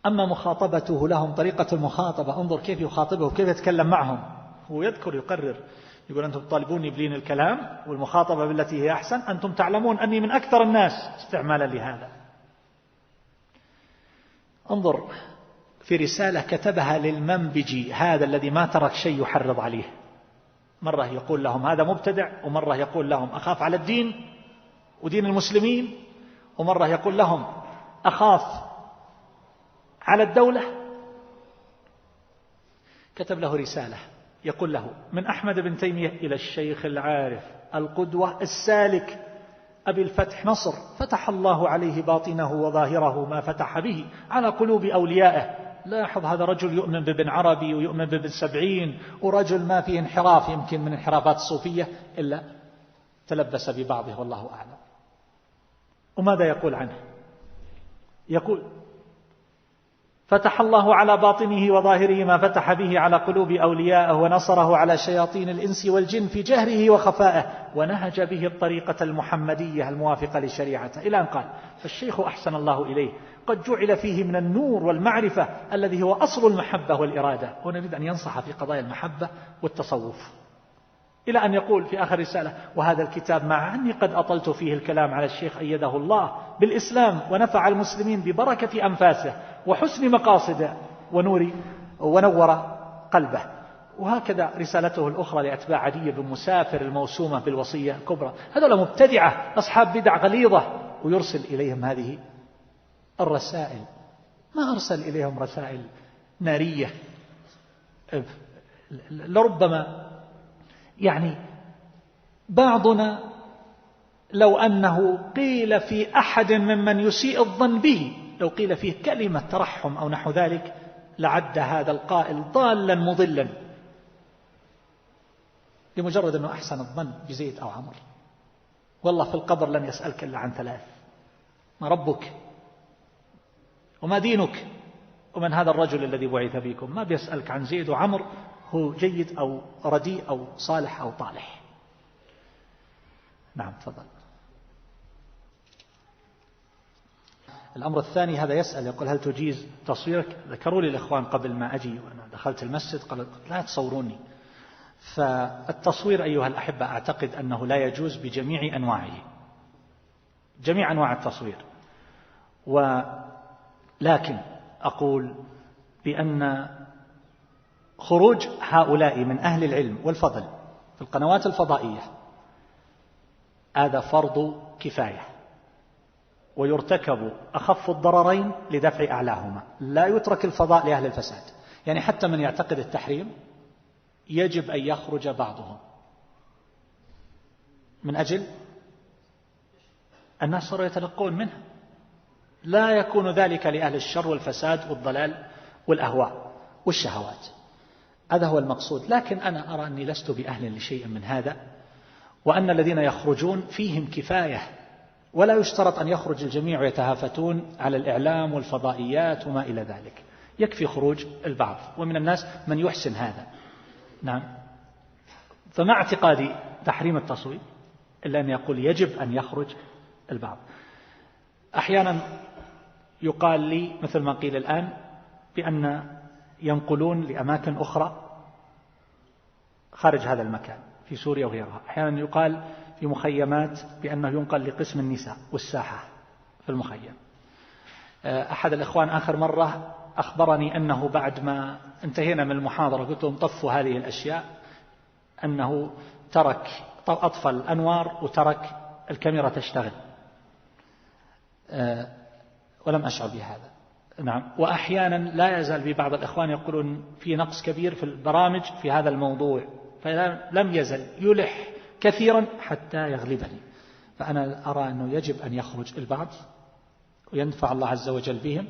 أما مخاطبته لهم، طريقة المخاطبة، انظر كيف يخاطبه وكيف يتكلم معهم. هو يذكر يقرر، يقول: أنتم تطالبوني بلين الكلام والمخاطبة بالتي هي أحسن، أنتم تعلمون أني من أكثر الناس استعمالا لهذا. انظر في رسالة كتبها للمنبجي، هذا الذي ما ترك شيء يحرض عليه. مرة يقول لهم هذا مبتدع، ومرة يقول لهم أخاف على الدين ودين المسلمين، ومرة يقول لهم أخاف على الدولة. كتب له رسالة يقول له: من أحمد بن تيمية إلى الشيخ العارف القدوة السالك أبي الفتح نصر، فتح الله عليه باطنه وظاهره ما فتح به على قلوب أوليائه. لاحظ، هذا رجل يؤمن بابن عربي ويؤمن بابن سبعين، ورجل ما فيه انحراف يمكن من انحرافات الصوفية إلا تلبس ببعضه والله أعلم. وماذا يقول عنه؟ يقول: فتح الله على باطنه وظاهره ما فتح به على قلوب أوليائه، ونصره على شياطين الإنس والجن في جهره وخفائه، ونهج به الطريقة المحمدية الموافقة لشريعته، إلى أن قال: فالشيخ أحسن الله إليه قد جعل فيه من النور والمعرفة الذي هو أصل المحبة والإرادة. ونريد أن ينصح في قضايا المحبة والتصوف. إلى أن يقول في آخر رسالة: وهذا الكتاب مع أني قد أطلت فيه الكلام على الشيخ أيده الله بالإسلام ونفع المسلمين ببركة أنفاسه وحسن مقاصده ونور قلبه. وهكذا رسالته الأخرى لأتباع عدي بن مسافر الموسومة بالوصية الكبرى. هذول مبتدعة أصحاب بدع غليظة، ويرسل إليهم هذه الرسائل. ما أرسل إليهم رسائل نارية. لربما يعني بعضنا لو أنه قيل في أحد ممن يسيء الظن به، لو قيل فيه كلمة ترحم أو نحو ذلك، لعد هذا القائل ضالا مضلا لمجرد أنه أحسن الظن بزيد أو عمر. والله في القبر لن يسألك إلا عن ثلاث: ما ربك، وما دينك، ومن هذا الرجل الذي بعث فيكم. ما بيسألك عن زيد وعمر هو جيد أو رديء أو صالح أو طالح. نعم تفضل. الأمر الثاني، هذا يسأل يقول: هل تجيز تصويرك؟ ذكروا لي الإخوان قبل ما أجي وأنا دخلت المسجد قالوا لا تصوروني. فالتصوير أيها الأحبة أعتقد أنه لا يجوز بجميع أنواعه، جميع أنواع التصوير. ولكن أقول بأن خروج هؤلاء من أهل العلم والفضل في القنوات الفضائية هذا فرض كفاية، ويرتكب أخف الضررين لدفع أعلاهما. لا يترك الفضاء لأهل الفساد. يعني حتى من يعتقد التحريم يجب أن يخرج بعضهم من أجل الناس صاروا يتلقون منها. لا يكون ذلك لأهل الشر والفساد والضلال والأهواء والشهوات. هذا هو المقصود. لكن أنا أرى أني لست بأهل لشيء من هذا، وأن الذين يخرجون فيهم كفاية، ولا يشترط أن يخرج الجميع ويتهافتون على الإعلام والفضائيات وما إلى ذلك. يكفي خروج البعض، ومن الناس من يحسن هذا. نعم. فمع اعتقادي تحريم التصوير إلا أن يقول يجب أن يخرج البعض. أحيانا يقال لي مثل ما قيل الآن بأن ينقلون لأماكن أخرى خارج هذا المكان في سوريا وغيرها. أحيانا يقال في مخيمات بأنه ينقل لقسم النساء والساحة في المخيم. أحد الإخوان آخر مرة أخبرني أنه بعد ما انتهينا من المحاضرة قلت لهم طفوا هذه الأشياء، أنه ترك أطفى الأنوار وترك الكاميرا تشتغل، ولم أشعر بهذا. نعم. وأحيانا لا يزال ببعض الإخوان يقولون في نقص كبير في البرامج في هذا الموضوع، فلم يزل يلح كثيرا حتى يغلبني. فأنا أرى أنه يجب أن يخرج البعض وينفع الله عز وجل بهم.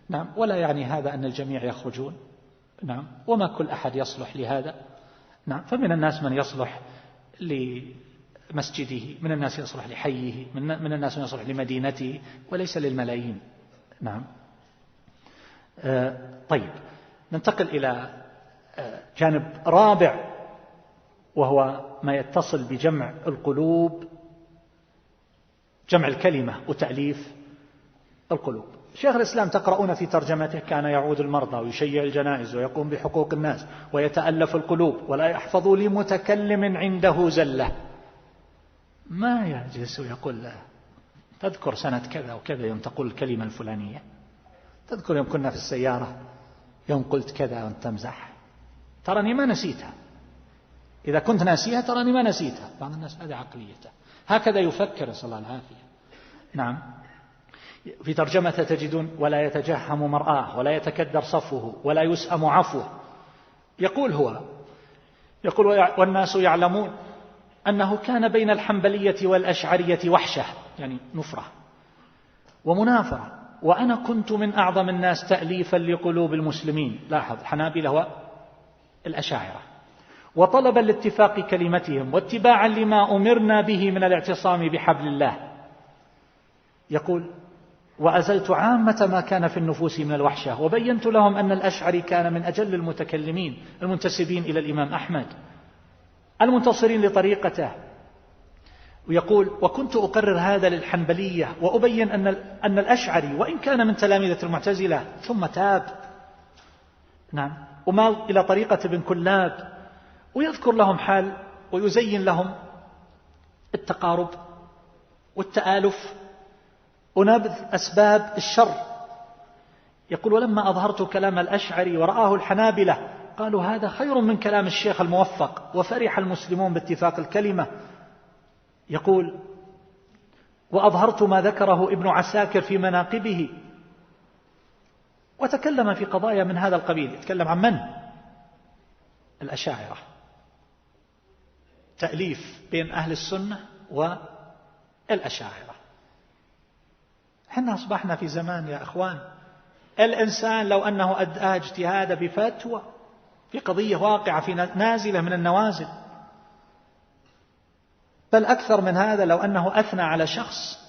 نعم. ولا يعني هذا أن الجميع يخرجون. نعم. وما كل أحد يصلح لهذا. نعم. فمن الناس من يصلح لمسجده، من الناس يصلح لحيه، من الناس من يصلح لمدينته، وليس للملايين. نعم. طيب، ننتقل إلى جانب رابع، وهو ما يتصل بجمع القلوب، جمع الكلمة وتأليف القلوب. شيخ الإسلام تقرؤون في ترجمته كان يعود المرضى ويشيع الجنائز ويقوم بحقوق الناس ويتألف القلوب ولا يحفظ لمتكلم عنده زلة. ما يجلس ويقول له تذكر سنة كذا وكذا يوم تقول الكلمة الفلانية، تذكر يوم كنا في السيارة يوم قلت كذا وانت تمزح، تراني ما نسيتها. إذا كنت ناسيها تراني ما نسيتها. بعض الناس هذه عقليته، هكذا يفكر، صلى الله العافية. نعم. في ترجمته تجدون ولا يتجهم مرآه ولا يتكدر صفه ولا يسأم عفوه. يقول والناس يعلمون أنه كان بين الحنبلية والأشعرية وحشة، يعني نفرة ومنافرة، وأنا كنت من أعظم الناس تأليفا لقلوب المسلمين. لاحظ، الحنابلة والأشاعرة، وطلبا لاتفاق كلمتهم واتباعا لما أمرنا به من الاعتصام بحبل الله. يقول وأزلت عامة ما كان في النفوس من الوحشة، وبينت لهم أن الأشعري كان من أجل المتكلمين المنتسبين إلى الإمام أحمد المنتصرين لطريقته. ويقول وكنت أقرر هذا للحنبلية وأبين أن الأشعري وإن كان من تلامذة المعتزلة ثم تاب، نعم، ومال إلى طريقة ابن كلاب، ويذكر لهم حال ويزين لهم التقارب والتآلف ونبذ أسباب الشر. يقول: ولما أظهرت كلام الأشعري ورآه الحنابلة قالوا هذا خير من كلام الشيخ الموفق، وفرح المسلمون باتفاق الكلمة. يقول: وأظهرت ما ذكره ابن عساكر في مناقبه، وتكلم في قضايا من هذا القبيل. يتكلم عن من؟ الأشاعرة، تأليف بين أهل السنة والأشاعرة. حنا أصبحنا في زمان يا أخوان الإنسان لو أنه أدى اجتهاد بفتوى في قضية واقعة في نازلة من النوازل، بل أكثر من هذا، لو أنه أثنى على شخص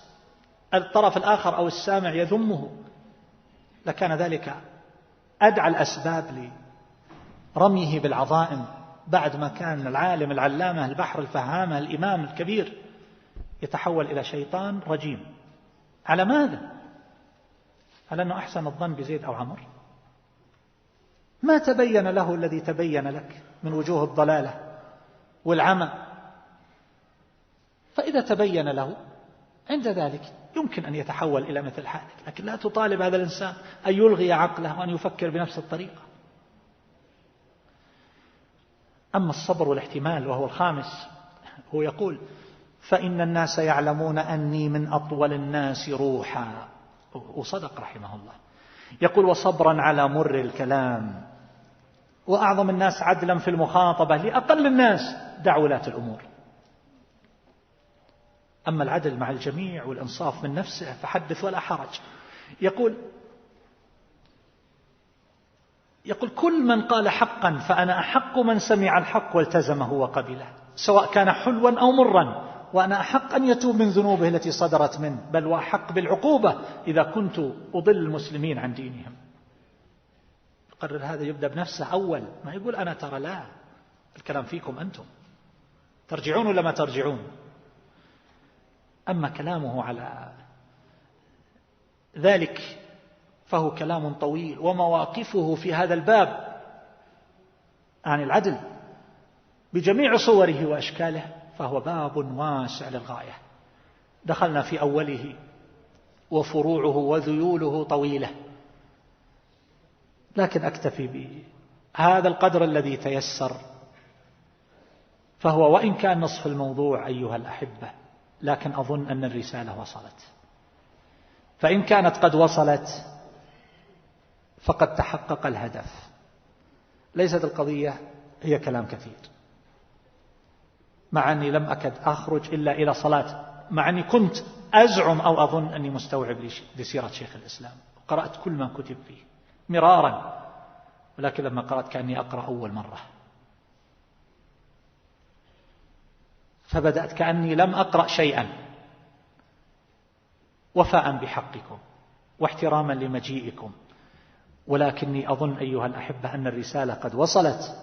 الطرف الآخر أو السامع يذمه، لكان ذلك أدعى الأسباب لرميه بالعظائم، بعد ما كان العالم العلامة البحر الفهامة الإمام الكبير يتحول إلى شيطان رجيم. على ماذا؟ على أنه أحسن الظن بزيد أو عمر؟ ما تبين له الذي تبين لك من وجوه الضلالة والعمى. فإذا تبين له عند ذلك يمكن أن يتحول إلى مثل حالك، لكن لا تطالب هذا الإنسان أن يلغي عقله وأن يفكر بنفس الطريقة. أما الصبر والاحتمال وهو الخامس، هو يقول: فإن الناس يعلمون أني من أطول الناس روحا. وصدق رحمه الله. يقول: وصبرا على مر الكلام، وأعظم الناس عدلا في المخاطبة لأقل الناس دع ولاة الأمور. أما العدل مع الجميع والإنصاف من نفسه فحدث ولا حرج. يقول: كل من قال حقا فأنا أحق من سمع الحق والتزمه وقبله، سواء كان حلوا أو مرا، وأنا أحق أن يتوب من ذنوبه التي صدرت منه، بل وأحق بالعقوبة إذا كنت أضل المسلمين عن دينهم. يقرر هذا، يبدأ بنفسه أول، ما يقول أنا ترى لا، الكلام فيكم أنتم، ترجعون ولا ما ترجعون. أما كلامه على ذلك فهو كلام طويل، ومواقفه في هذا الباب عن العدل بجميع صوره وأشكاله فهو باب واسع للغاية. دخلنا في أوله وفروعه وذيوله طويلة، لكن أكتفي بهذا القدر الذي تيسر، فهو وإن كان نصف الموضوع أيها الأحبة، لكن أظن أن الرسالة وصلت. فإن كانت قد وصلت فقد تحقق الهدف. ليست القضية هي كلام كثير، مع أني لم أكد أخرج إلا إلى صلاة، مع أني كنت أزعم أو أظن أني مستوعب لسيرة شيخ الإسلام، قرأت كل ما كتب فيه مرارا، ولكن لما قرأت كأني أقرأ أول مرة، فبدأت كأني لم أقرأ شيئا، وفاء بحقكم واحتراما لمجيئكم. ولكني أظن أيها الأحبة أن الرسالة قد وصلت،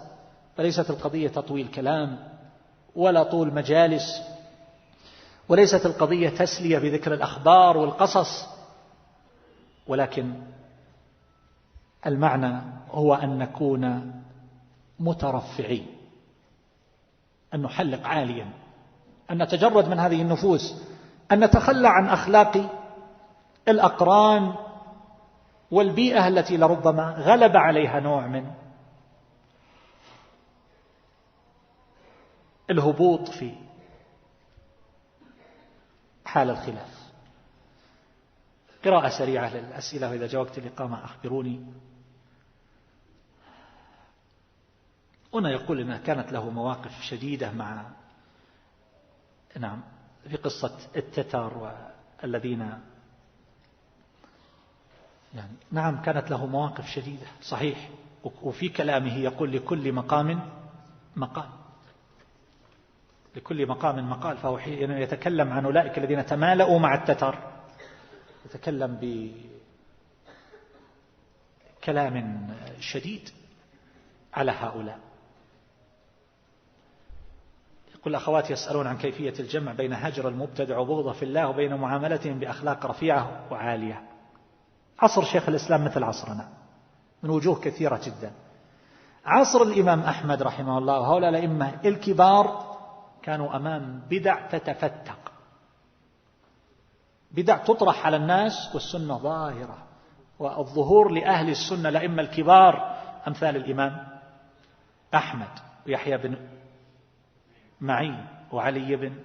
فليست القضية تطويل كلام ولا طول مجالس، وليست القضية تسلية بذكر الأخبار والقصص، ولكن المعنى هو أن نكون مترفعين، أن نحلق عاليا، أن نتجرد من هذه النفوس، أن نتخلى عن أخلاق الأقران والبيئة التي لربما غلب عليها نوع من الهبوط في حال الخلاف. قراءة سريعة للأسئلة، وإذا جاء الإقامة أخبروني. هنا يقول إنها كانت له مواقف شديدة مع في قصة التتار والذين كانت له مواقف شديدة صحيح. وفي كلامه يقول لكل مقام مقال، لكل مقام مقال. فهو حين يتكلم عن أولئك الذين تمالؤوا مع التتر يتكلم بكلام شديد على هؤلاء. يقول: أخواتي يسألون عن كيفية الجمع بين هجر المبتدع وبغضه في الله وبين معاملتهم بأخلاق رفيعة وعالية. عصر شيخ الإسلام مثل عصرنا من وجوه كثيرة جدا. عصر الإمام أحمد رحمه الله وهؤلاء الأئمة الكبار كانوا أمام بدع تتفتق، بدع تطرح على الناس والسنة ظاهرة، والظهور لأهل السنة الأئمة الكبار أمثال الإمام أحمد ويحيى بن معين وعلي بن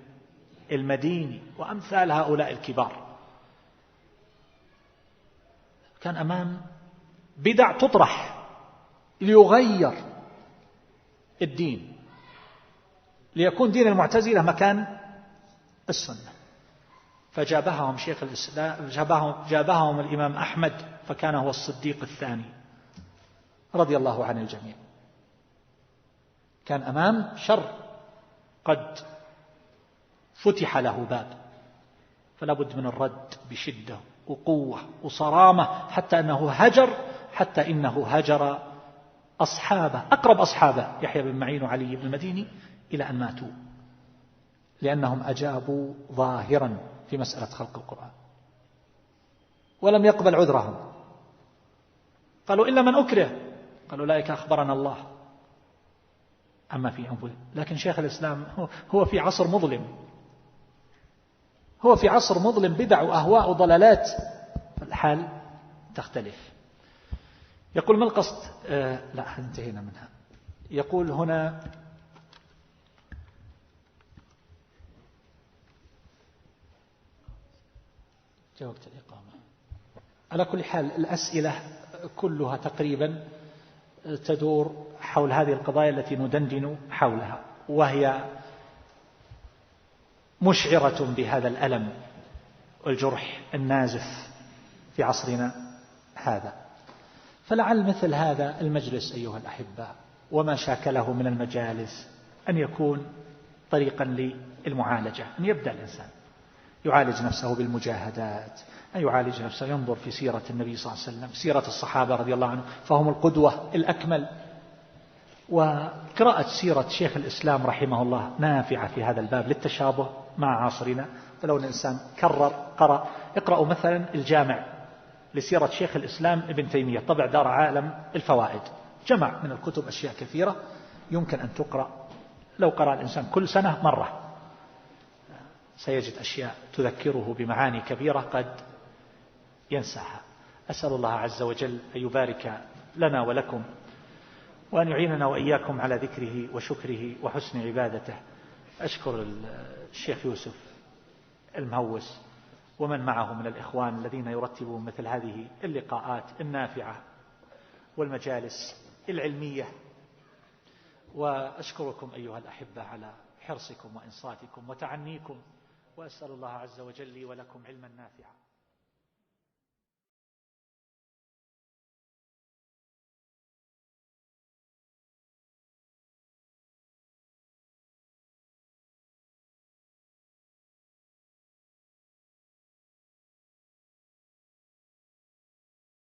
المديني وأمثال هؤلاء الكبار، كان أمام بدع تطرح ليغير الدين، ليكون دين المعتزلة مكان السنة. فجابههم شيخ الإسلام، جابههم الإمام أحمد، فكان هو الصديق الثاني رضي الله عن الجميع. كان أمام شر قد فتح له باب، فلا بد من الرد بشدة وقوة وصرامة، حتى إنه هجر أصحابه، أقرب أصحابه يحيى بن معين وعلي بن المديني، إلى أن ماتوا، لأنهم أجابوا ظاهرا في مسألة خلق القرآن ولم يقبل عذرهم. قالوا إلا من أكره، قالوا أولئك أخبرنا الله عما في أنفسهم. لكن شيخ الإسلام هو في عصر مظلم، هو في عصر مظلم، بدع وأهواء وضلالات، الحال تختلف. يقول ما القصد؟ لا انتهينا منها. يقول هنا جاء وقت الإقامة. على كل حال الأسئلة كلها تقريبا تدور حول هذه القضايا التي ندندن حولها، وهي مشعرة بهذا الألم والجرح النازف في عصرنا هذا. فلعل مثل هذا المجلس أيها الأحباء وما شاكله من المجالس أن يكون طريقا للمعالجة، أن يبدأ الإنسان يعالج نفسه بالمجاهدات، أن يعالج نفسه، ينظر في سيرة النبي صلى الله عليه وسلم، سيرة الصحابة رضي الله عنهم، فهم القدوة الأكمل. وقراءة سيرة شيخ الإسلام رحمه الله نافعة في هذا الباب للتشابه مع عصرنا. فلو الإنسان اقرأوا مثلا الجامع لسيرة شيخ الإسلام ابن تيمية، طبع دار عالم الفوائد، جمع من الكتب أشياء كثيرة يمكن أن تقرأ. لو قرأ الإنسان كل سنة مرة سيجد أشياء تذكره بمعاني كبيرة قد ينساها. أسأل الله عز وجل أن يبارك لنا ولكم، وأن يعيننا وإياكم على ذكره وشكره وحسن عبادته. أشكر الشيخ يوسف المهوس ومن معه من الإخوان الذين يرتبون مثل هذه اللقاءات النافعة والمجالس العلمية، وأشكركم أيها الأحبة على حرصكم وإنصاتكم وتعنيكم، وأسأل الله عز وجل لي ولكم علما نافعا.